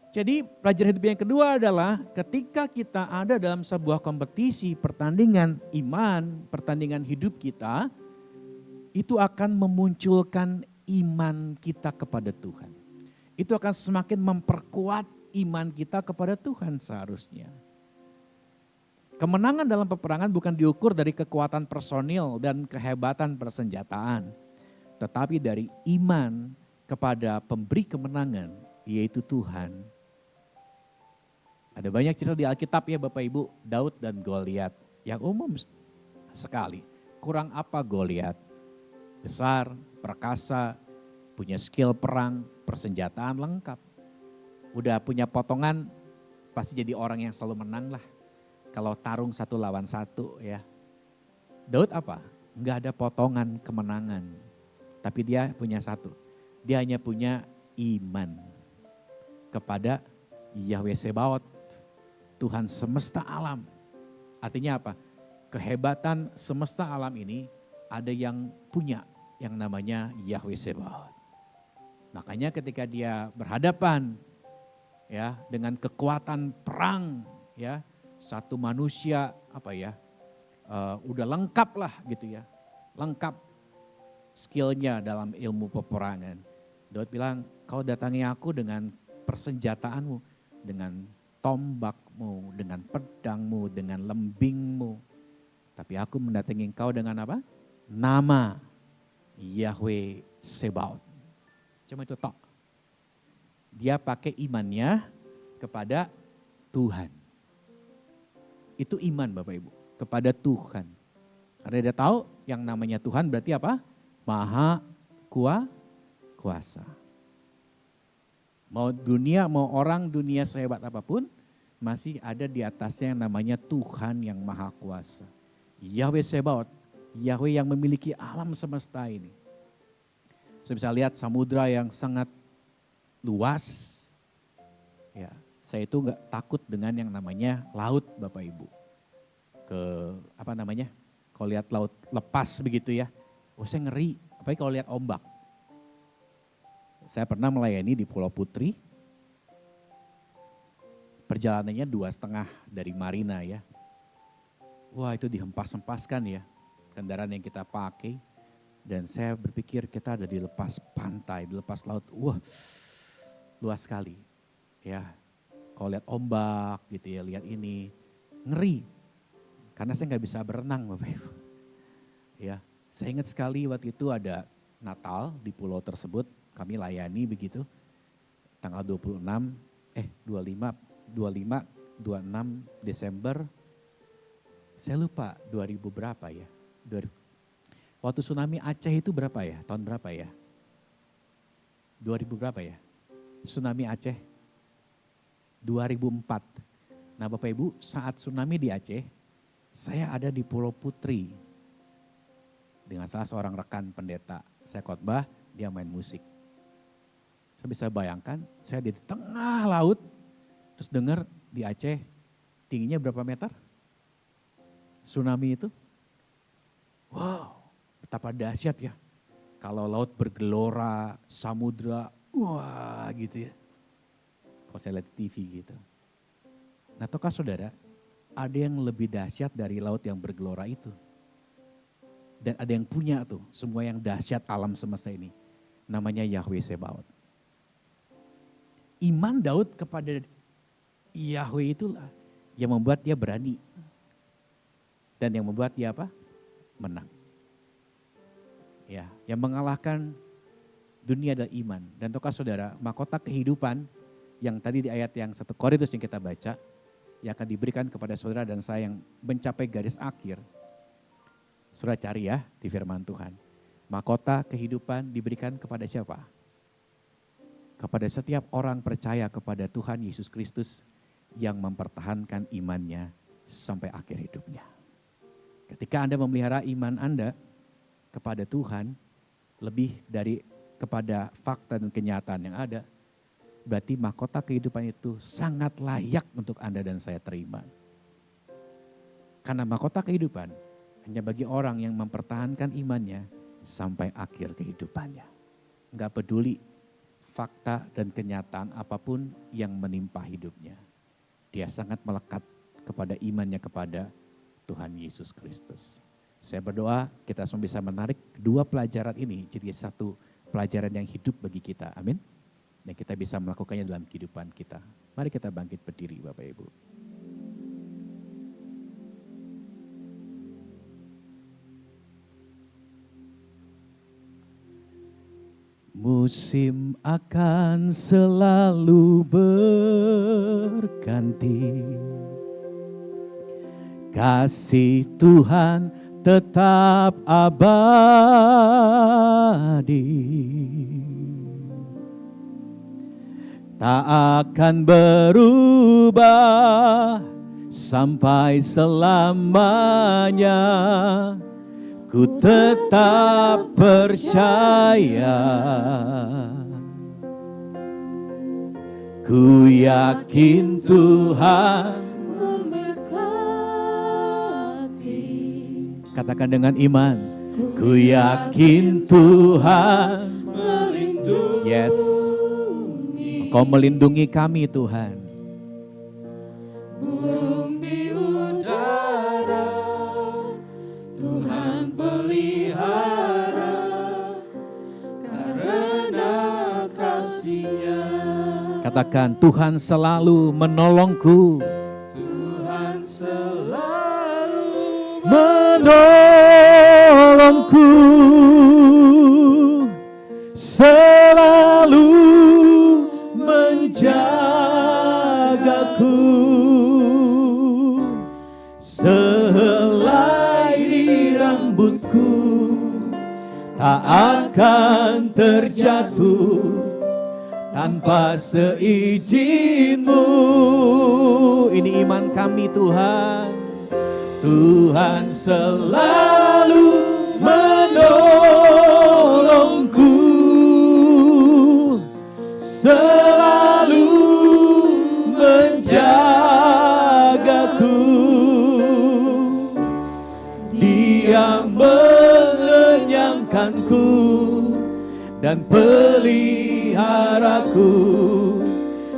Jadi pelajaran hidup yang kedua adalah ketika kita ada dalam sebuah kompetisi, pertandingan iman, pertandingan hidup kita, itu akan memunculkan iman kita kepada Tuhan. Itu akan semakin memperkuat iman kita kepada Tuhan seharusnya. Kemenangan dalam peperangan bukan diukur dari kekuatan personil dan kehebatan persenjataan, tetapi dari iman kepada pemberi kemenangan, yaitu Tuhan. Ada banyak cerita di Alkitab ya Bapak Ibu, Daud dan Goliat yang umum sekali. Kurang apa Goliat? Besar, perkasa, punya skill perang, persenjataan lengkap. Udah punya potongan, pasti jadi orang yang selalu menang lah. Kalau tarung 1 lawan 1 ya. Daud apa? Enggak ada potongan kemenangan. Tapi dia punya satu. Dia hanya punya iman kepada Yahweh Sebaot, Tuhan semesta alam. Artinya apa? Kehebatan semesta alam ini ada yang punya yang namanya Yahweh Sebaot. Makanya ketika dia berhadapan ya dengan kekuatan perang ya, satu manusia apa ya, udah lengkap lah gitu ya. Lengkap skillnya dalam ilmu peperangan. Daud bilang, kau datangi aku dengan persenjataanmu, dengan tombakmu, dengan pedangmu, dengan lembingmu. Tapi aku mendatangi engkau dengan apa? Nama Yahweh Sebaot. Cuma itu tok. Dia pakai imannya kepada Tuhan. Itu iman Bapak Ibu, kepada Tuhan. Karena dia tahu yang namanya Tuhan berarti apa? Maha kuasa. Mau dunia, mau orang dunia sehebat apapun, masih ada di atasnya yang namanya Tuhan yang maha kuasa. Yahweh Sebaot, Yahweh yang memiliki alam semesta ini. Saya bisa lihat samudra yang sangat luas. Ya, saya itu nggak takut dengan yang namanya laut, Bapak Ibu. Kalau lihat laut lepas begitu ya, saya ngeri. Apalagi kalau lihat ombak. Saya pernah melayani di Pulau Putri. Perjalanannya 2,5 dari Marina ya. Wah, itu dihempas-hempaskan ya kendaraan yang kita pakai. Dan saya berpikir kita ada di lepas pantai, di lepas laut. Wah, luas sekali. Ya, kalau lihat ombak gitu ya, lihat ini, ngeri. Karena saya nggak bisa berenang Bapak Ibu. Ya, saya ingat sekali waktu itu ada Natal di pulau tersebut, kami layani begitu. Tanggal 26 Desember, saya lupa 2000 berapa ya. Waktu tsunami Aceh itu berapa ya? Tahun berapa ya? 2000 berapa ya? Tsunami Aceh 2004. Nah Bapak Ibu, saat tsunami di Aceh, saya ada di Pulau Putri dengan salah seorang rekan pendeta. Saya khotbah, dia main musik. Saya bisa bayangkan, saya di tengah laut, terus dengar di Aceh tingginya berapa meter? Tsunami itu. Wow, betapa dahsyat ya. Kalau laut bergelora, samudra, wah gitu ya. Kalau saya lihat di TV gitu. Nah tahukah saudara, ada yang lebih dahsyat dari laut yang bergelora itu. Dan ada yang punya tuh, semua yang dahsyat alam semesta ini. Namanya Yahweh Sebaot. Iman Daud kepada Yahweh itulah yang membuat dia berani. Dan yang membuat dia apa? Menang. Ya, yang mengalahkan dunia adalah iman. Dan tahukah saudara, mahkota kehidupan yang tadi di ayat yang 1 Korintus yang kita baca, yang akan diberikan kepada saudara dan saya yang mencapai garis akhir. Saudara cari ya di firman Tuhan. Mahkota kehidupan diberikan kepada siapa? Kepada setiap orang percaya kepada Tuhan Yesus Kristus yang mempertahankan imannya sampai akhir hidupnya. Ketika Anda memelihara iman Anda kepada Tuhan lebih dari kepada fakta dan kenyataan yang ada, berarti mahkota kehidupan itu sangat layak untuk Anda dan saya terima. Karena mahkota kehidupan hanya bagi orang yang mempertahankan imannya sampai akhir kehidupannya. Enggak peduli fakta dan kenyataan apapun yang menimpa hidupnya. Dia sangat melekat kepada imannya kepada Tuhan Yesus Kristus. Saya berdoa kita semua bisa menarik kedua pelajaran ini jadi satu pelajaran yang hidup bagi kita. Amin. Dan kita bisa melakukannya dalam kehidupan kita. Mari kita bangkit berdiri Bapak Ibu. Musim akan selalu berganti. Kasih Tuhan tetap abadi. Tak akan berubah sampai selamanya. Ku tetap percaya. Ku yakin Tuhan memberkati. Katakan dengan iman. Ku yakin Tuhan melindungi. Yes. Engkau melindungi kami Tuhan. Burung di udara Tuhan pelihara karena kasih-Nya. Katakan Tuhan selalu menolongku. Tuhan selalu menolongku. Selalu menjagaku. Sehelai di rambutku tak akan terjatuh tanpa seizin-Mu. Ini iman kami Tuhan. Tuhan selalu menolongku. selalu menjagaku. Dia mengenyangkanku dan peliharaku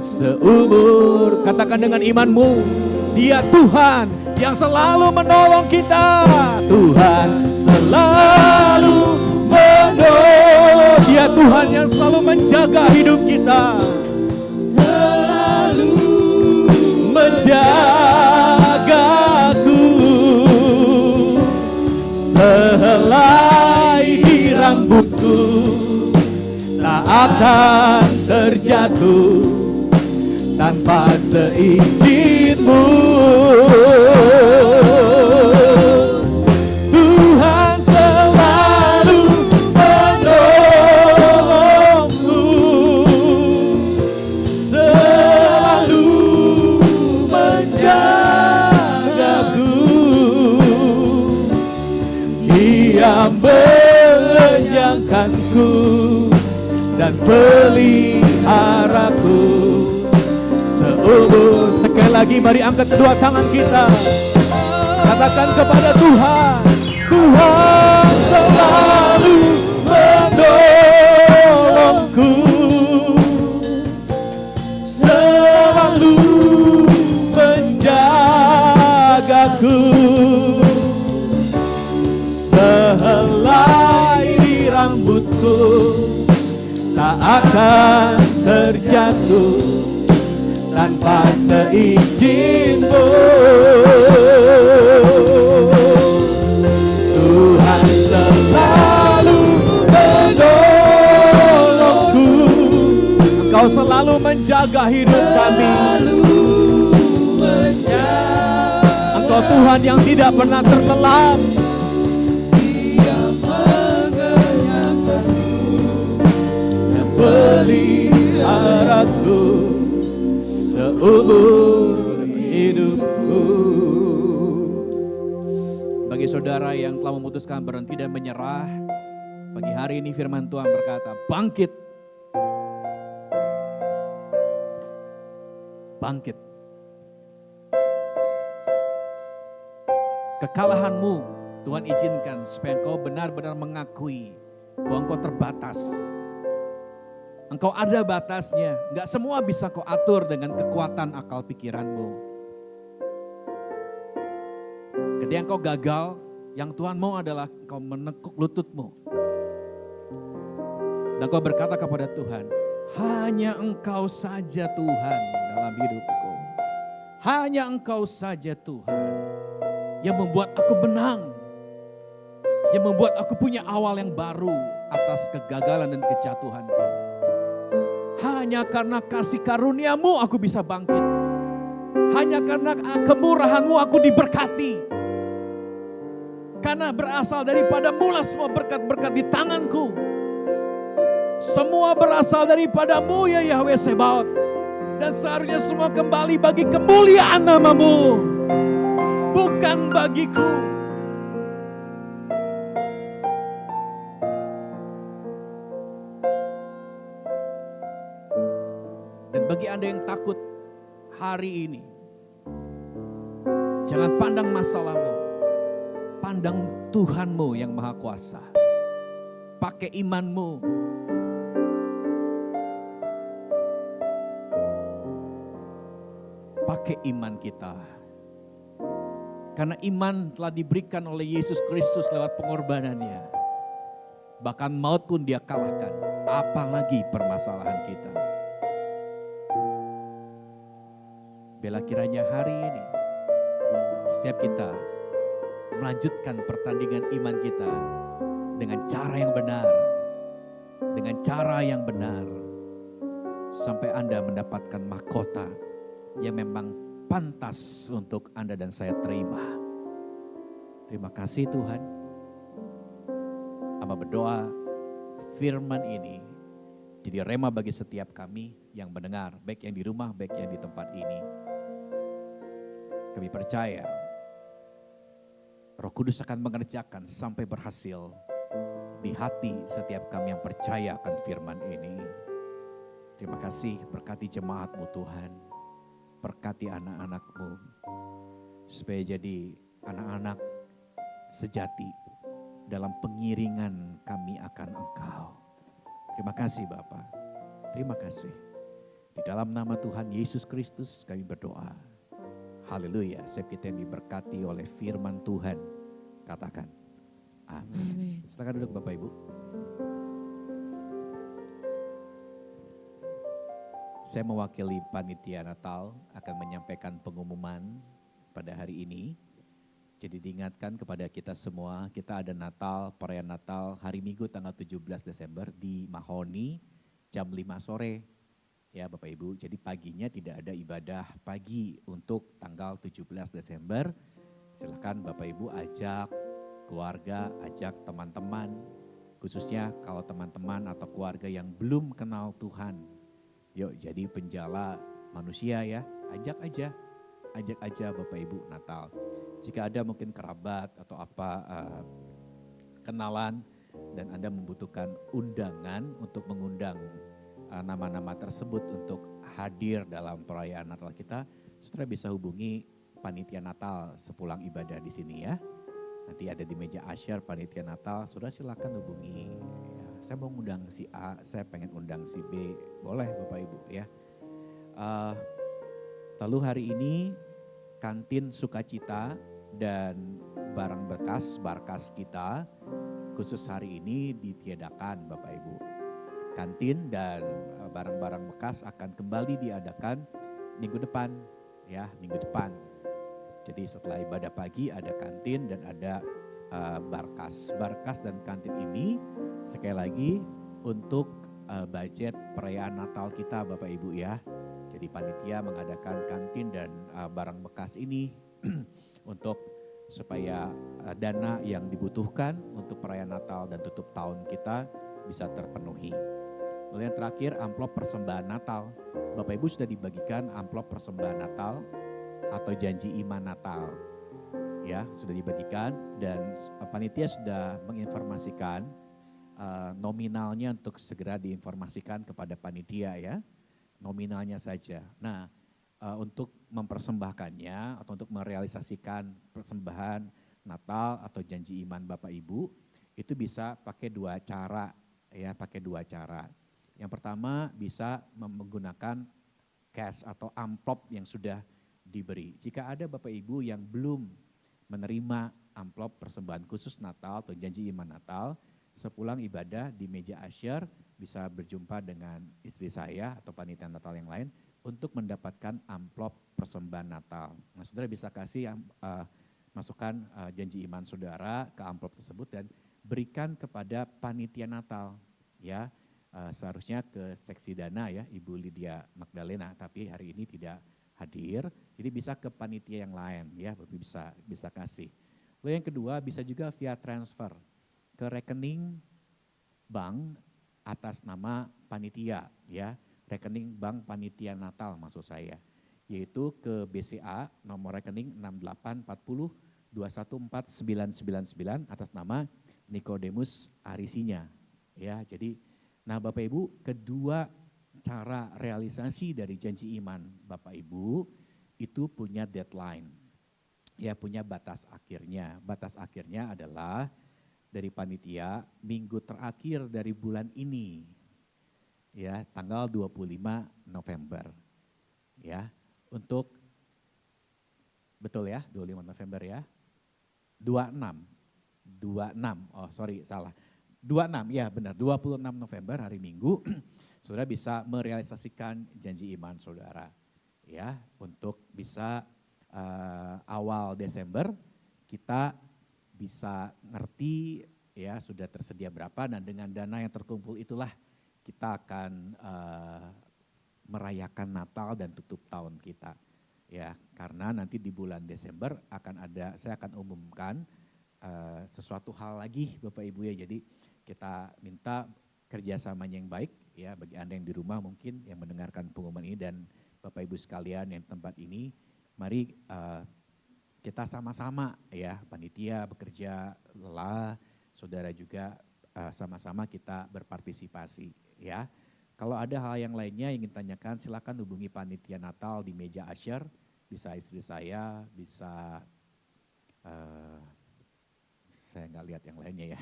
seumur. Katakan dengan imanmu, Dia Tuhan yang selalu menolong kita. Tuhan selalu menolong. Dia Tuhan yang selalu menjaga hidup kita. Selalu menjagaku. Sehelai di rambutku tak akan terjatuh tanpa seizinmu. Tuhan selalu menolongku, selalu menjagaku. Dia mengenyangkanku dan peliharaku seumur. Sekali lagi mari angkat kedua tangan kita, katakan kepada Tuhan, Tuhan selalu menolongku, selalu menjagaku. Sehelai di rambutku tak akan terjatuh tanpa seizinmu. Tuhan selalu menolongku. Engkau selalu menjaga hidup kami. Engkau Tuhan yang tidak pernah terlelap. Peliharaku seumur hidupku. Bagi saudara yang telah memutuskan berhenti dan menyerah, pagi hari ini firman Tuhan berkata, bangkit. Bangkit. Kekalahanmu Tuhan izinkan supaya engkau benar-benar mengakui bahwa engkau terbatas. Engkau ada batasnya, gak semua bisa kau atur dengan kekuatan akal pikiranmu. Ketika engkau gagal, yang Tuhan mau adalah engkau menekuk lututmu. Dan kau berkata kepada Tuhan, hanya Engkau saja Tuhan dalam hidupku. Hanya Engkau saja Tuhan yang membuat aku menang. Yang membuat aku punya awal yang baru atas kegagalan dan kejatuhanku. Hanya karena kasih karunia-Mu aku bisa bangkit. Hanya karena kemurahan-Mu aku diberkati. Karena berasal daripada-Mu lah semua berkat-berkat di tanganku. Semua berasal daripada-Mu ya Yahweh Sebaot. Dan seharusnya semua kembali bagi kemuliaan nama-Mu. Bukan bagiku. Bagi Anda yang takut hari ini, jangan pandang masalahmu, pandang Tuhanmu yang Maha Kuasa. Pakai imanmu. Pakai iman kita. Karena iman telah diberikan oleh Yesus Kristus lewat pengorbanannya. Bahkan maut pun Dia kalahkan, apalagi permasalahan kita. Bila kiranya hari ini setiap kita melanjutkan pertandingan iman kita dengan cara yang benar, dengan cara yang benar, sampai Anda mendapatkan mahkota yang memang pantas untuk Anda dan saya terima. Terima kasih Tuhan. Hamba berdoa firman ini jadi rema bagi setiap kami yang mendengar, baik yang di rumah, baik yang di tempat ini. Kami percaya Roh Kudus akan mengerjakan sampai berhasil di hati setiap kami yang percaya akan firman ini. Terima kasih, berkati jemaat-Mu Tuhan. Berkati anak-anak-Mu. Supaya jadi anak-anak sejati dalam pengiringan kami akan Engkau. Terima kasih Bapa. Terima kasih. Di dalam nama Tuhan Yesus Kristus kami berdoa. Haleluya. Setiap kita yang diberkati oleh firman Tuhan. Katakan. Amin. Amin. Silakan duduk Bapak Ibu. Saya mewakili panitia Natal akan menyampaikan pengumuman pada hari ini. Jadi diingatkan kepada kita semua, kita ada Natal, perayaan Natal hari Minggu tanggal 17 Desember di Mahoni jam 5 sore. Ya Bapak Ibu, jadi paginya tidak ada ibadah pagi untuk tanggal 17 Desember. Silakan Bapak Ibu ajak keluarga, ajak teman-teman, khususnya kalau teman-teman atau keluarga yang belum kenal Tuhan. Yuk jadi penjala manusia ya, ajak aja Bapak Ibu Natal. Jika ada mungkin kerabat atau apa kenalan dan Anda membutuhkan undangan untuk mengundang nama-nama tersebut untuk hadir dalam perayaan Natal kita, saudara bisa hubungi panitia Natal sepulang ibadah di sini ya. Nanti ada di meja asyar panitia Natal, saudara silakan hubungi. Ya, saya mau undang si A, saya pengen undang si B, boleh Bapak Ibu ya. Lalu hari ini kantin sukacita dan barang bekas, barkas kita khusus hari ini ditiadakan Bapak Ibu. Kantin dan barang-barang bekas akan kembali diadakan minggu depan ya, minggu depan. Jadi setelah ibadah pagi ada kantin dan ada barkas. Barkas dan kantin ini sekali lagi untuk budget perayaan Natal kita Bapak Ibu ya. Jadi panitia mengadakan kantin dan barang bekas ini untuk supaya dana yang dibutuhkan untuk perayaan Natal dan tutup tahun kita bisa terpenuhi. Lalu yang terakhir amplop persembahan Natal. Bapak Ibu sudah dibagikan amplop persembahan Natal atau janji iman Natal. Ya, sudah dibagikan dan panitia sudah menginformasikan nominalnya untuk segera diinformasikan kepada panitia ya. Nominalnya saja. Nah, untuk mempersembahkannya atau untuk merealisasikan persembahan Natal atau janji iman Bapak Ibu itu bisa pakai dua cara ya, pakai dua cara. Yang pertama bisa menggunakan cash atau amplop yang sudah diberi. Jika ada Bapak Ibu yang belum menerima amplop persembahan khusus Natal atau janji iman Natal, sepulang ibadah di meja asyar bisa berjumpa dengan istri saya atau panitia Natal yang lain untuk mendapatkan amplop persembahan Natal. Nah, saudara bisa kasih masukkan janji iman saudara ke amplop tersebut dan berikan kepada panitia Natal. Ya, seharusnya ke seksi dana ya, Ibu Lydia Magdalena, tapi hari ini tidak hadir. Jadi bisa ke panitia yang lain ya, Bapak bisa kasih. Lalu yang kedua bisa juga via transfer ke rekening bank atas nama panitia ya, rekening bank panitia Natal maksud saya, yaitu ke BCA nomor rekening 6840214999 atas nama Nikodemus Arisinya ya. Jadi nah Bapak Ibu, kedua cara realisasi dari janji iman Bapak Ibu itu punya deadline ya, punya batas akhirnya. Batas akhirnya adalah dari panitia minggu terakhir dari bulan ini ya, tanggal 25 November ya, untuk betul ya 25 November ya, 26 ya benar, 26 November hari Minggu saudara bisa merealisasikan janji iman saudara ya, untuk bisa awal Desember kita bisa ngerti ya sudah tersedia berapa, dan dengan dana yang terkumpul itulah kita akan merayakan Natal dan tutup tahun kita ya. Karena nanti di bulan Desember saya akan umumkan sesuatu hal lagi Bapak Ibu ya. Jadi kita minta kerjasamanya yang baik ya, bagi Anda yang di rumah mungkin yang mendengarkan pengumuman ini dan Bapak Ibu sekalian yang tempat ini, mari kita sama-sama ya, panitia bekerja lelah, saudara juga sama-sama kita berpartisipasi ya. Kalau ada hal yang lainnya yang ingin tanyakan, silakan hubungi panitia Natal di meja Asher. Bisa istri saya, bisa saya nggak lihat yang lainnya ya.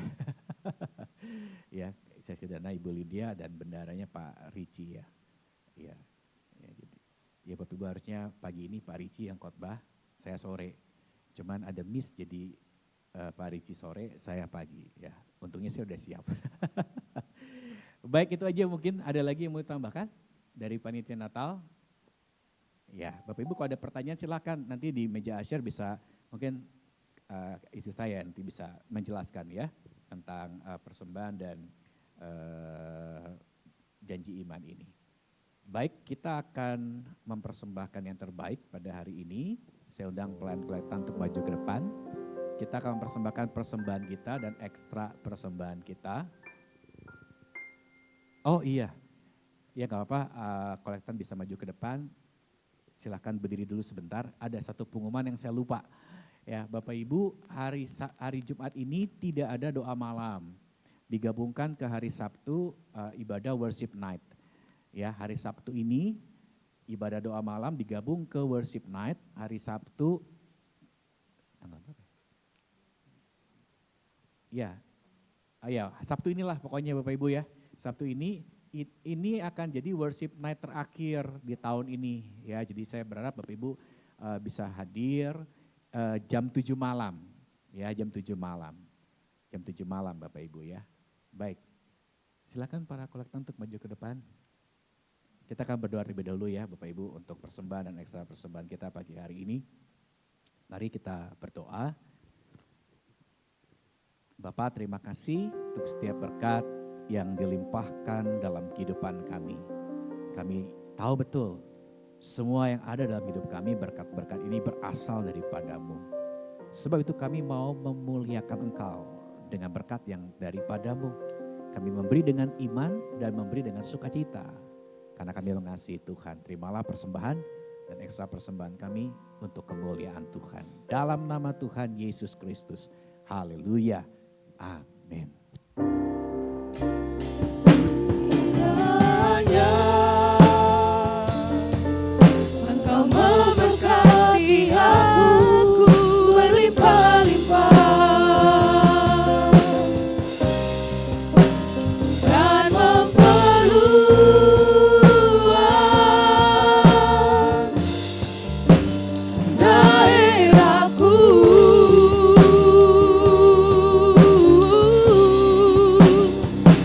Ya, saya sederhana Ibu Lydia dan bendaranya Pak Ricci ya. Ya, jadi ya Bapak Ibu harusnya pagi ini Pak Ricci yang khotbah, saya sore. Cuman ada miss jadi Pak Ricci sore, saya pagi ya. Untungnya saya udah siap. Baik, itu aja mungkin. Ada lagi yang mau ditambahkan dari panitia Natal? Ya, Bapak Ibu kalau ada pertanyaan silakan nanti di meja Asher bisa mungkin istri saya nanti bisa menjelaskan ya tentang persembahan dan janji iman ini. Baik, kita akan mempersembahkan yang terbaik pada hari ini. Saya undang pelayan kolektan untuk maju ke depan. Kita akan mempersembahkan persembahan kita dan ekstra persembahan kita. Oh iya, ya nggak apa-apa, kolektan bisa maju ke depan. Silahkan berdiri dulu sebentar, ada satu pengumuman yang saya lupa. Ya Bapak Ibu, hari Jumat ini tidak ada doa malam. Digabungkan ke hari Sabtu ibadah worship night. Ya, hari Sabtu ini ibadah doa malam digabung ke worship night. Hari Sabtu tanggal berapa? Ya, Sabtu inilah pokoknya Bapak Ibu ya. Sabtu ini akan jadi worship night terakhir di tahun ini ya. Jadi saya berharap Bapak Ibu bisa hadir jam 7 malam ya, jam 7 malam. Jam 7 malam Bapak Ibu ya. Baik. Silakan para kolektor untuk maju ke depan. Kita akan berdoa terlebih dahulu ya Bapak Ibu untuk persembahan dan ekstra persembahan kita pagi hari ini. Mari kita berdoa. Bapak, terima kasih untuk setiap berkat yang dilimpahkan dalam kehidupan kami. Kami tahu betul semua yang ada dalam hidup kami, berkat-berkat ini berasal daripada-Mu. Sebab itu kami mau memuliakan Engkau dengan berkat yang daripada-Mu. Kami memberi dengan iman dan memberi dengan sukacita. Karena kami mengasihi Tuhan. Terimalah persembahan dan ekstra persembahan kami untuk kemuliaan Tuhan. Dalam nama Tuhan Yesus Kristus. Haleluya. Amin. Engkau memberkati aku berlimpah-limpah dan memperluas daerahku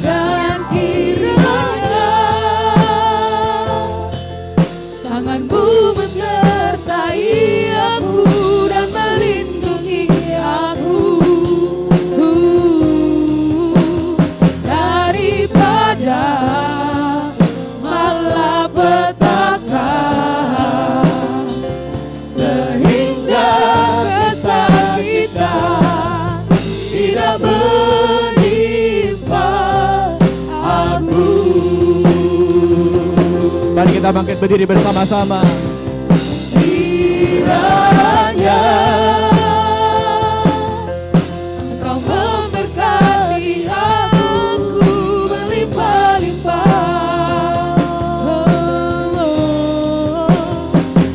dan kiranya tanganmu menyertai aku dan melindungi aku daripada malapetaka, sehingga kesakitan tidak menimpa aku. Mari kita bangkit berdiri bersama-sama. Kiranya Engkau memberkati aku berlimpah-limpah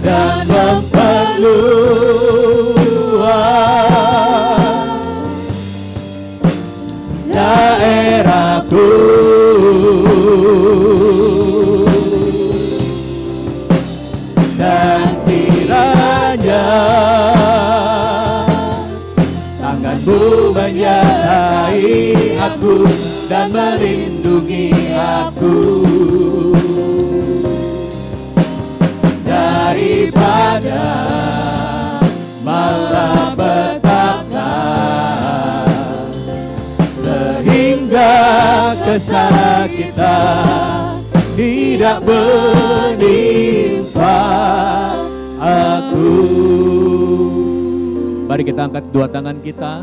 Dan memperluas daerahku. Dan kiranya tanganmu menyertai aku dan melindungi aku daripada malapetaka, sehingga kesakitan tidak menimpa aku. Mari kita angkat dua tangan kita.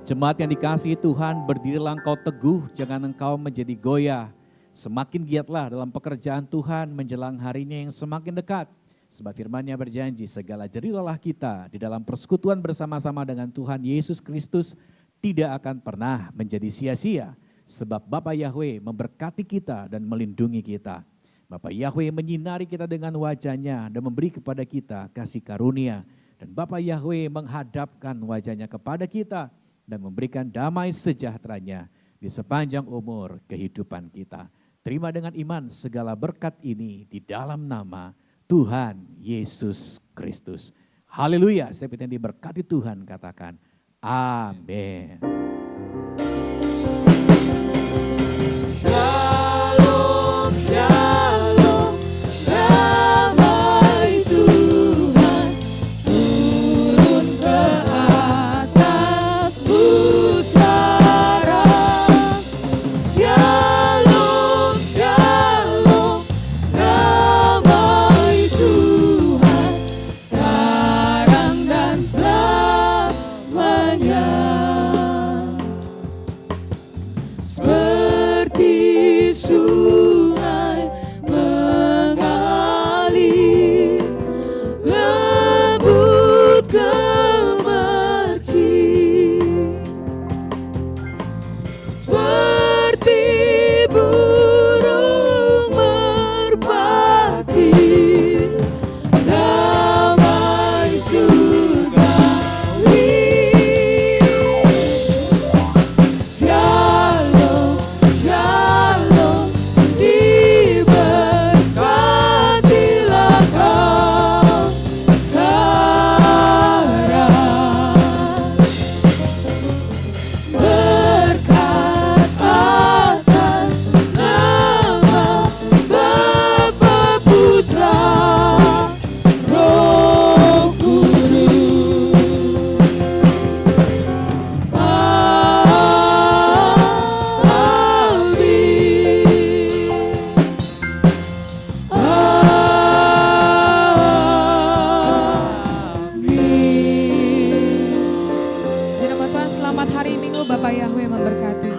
Jemaat yang dikasihi Tuhan, berdirilah engkau teguh, jangan engkau menjadi goyah. Semakin giatlah dalam pekerjaan Tuhan menjelang harinya yang semakin dekat. Sebab firman-Nya berjanji, segala jerih lelah kita di dalam persekutuan bersama-sama dengan Tuhan Yesus Kristus tidak akan pernah menjadi sia-sia. Sebab Bapa Yahweh memberkati kita dan melindungi kita. Bapa Yahweh menyinari kita dengan wajahnya dan memberi kepada kita kasih karunia. Dan Bapa Yahweh menghadapkan wajahnya kepada kita dan memberikan damai sejahteranya di sepanjang umur kehidupan kita. Terima dengan iman segala berkat ini di dalam nama Tuhan Yesus Kristus. Haleluya, saya ingin diberkati Tuhan, katakan amin. Shalom, shalom, damai Tuhan turun ke atasmu sekarang. Shalom, shalom, damai Tuhan sekarang dan selamanya. Seperti sungai mengalir, lembut gemercik, seperti burung merpati, damai surgawi. Shalom, shalom, diberkatilah kau sekarang. Berkat atas nama Bapa, Putra, Roh Kudus. Di nama Tuhan, selamat hari Minggu, Bapak Yahweh memberkati.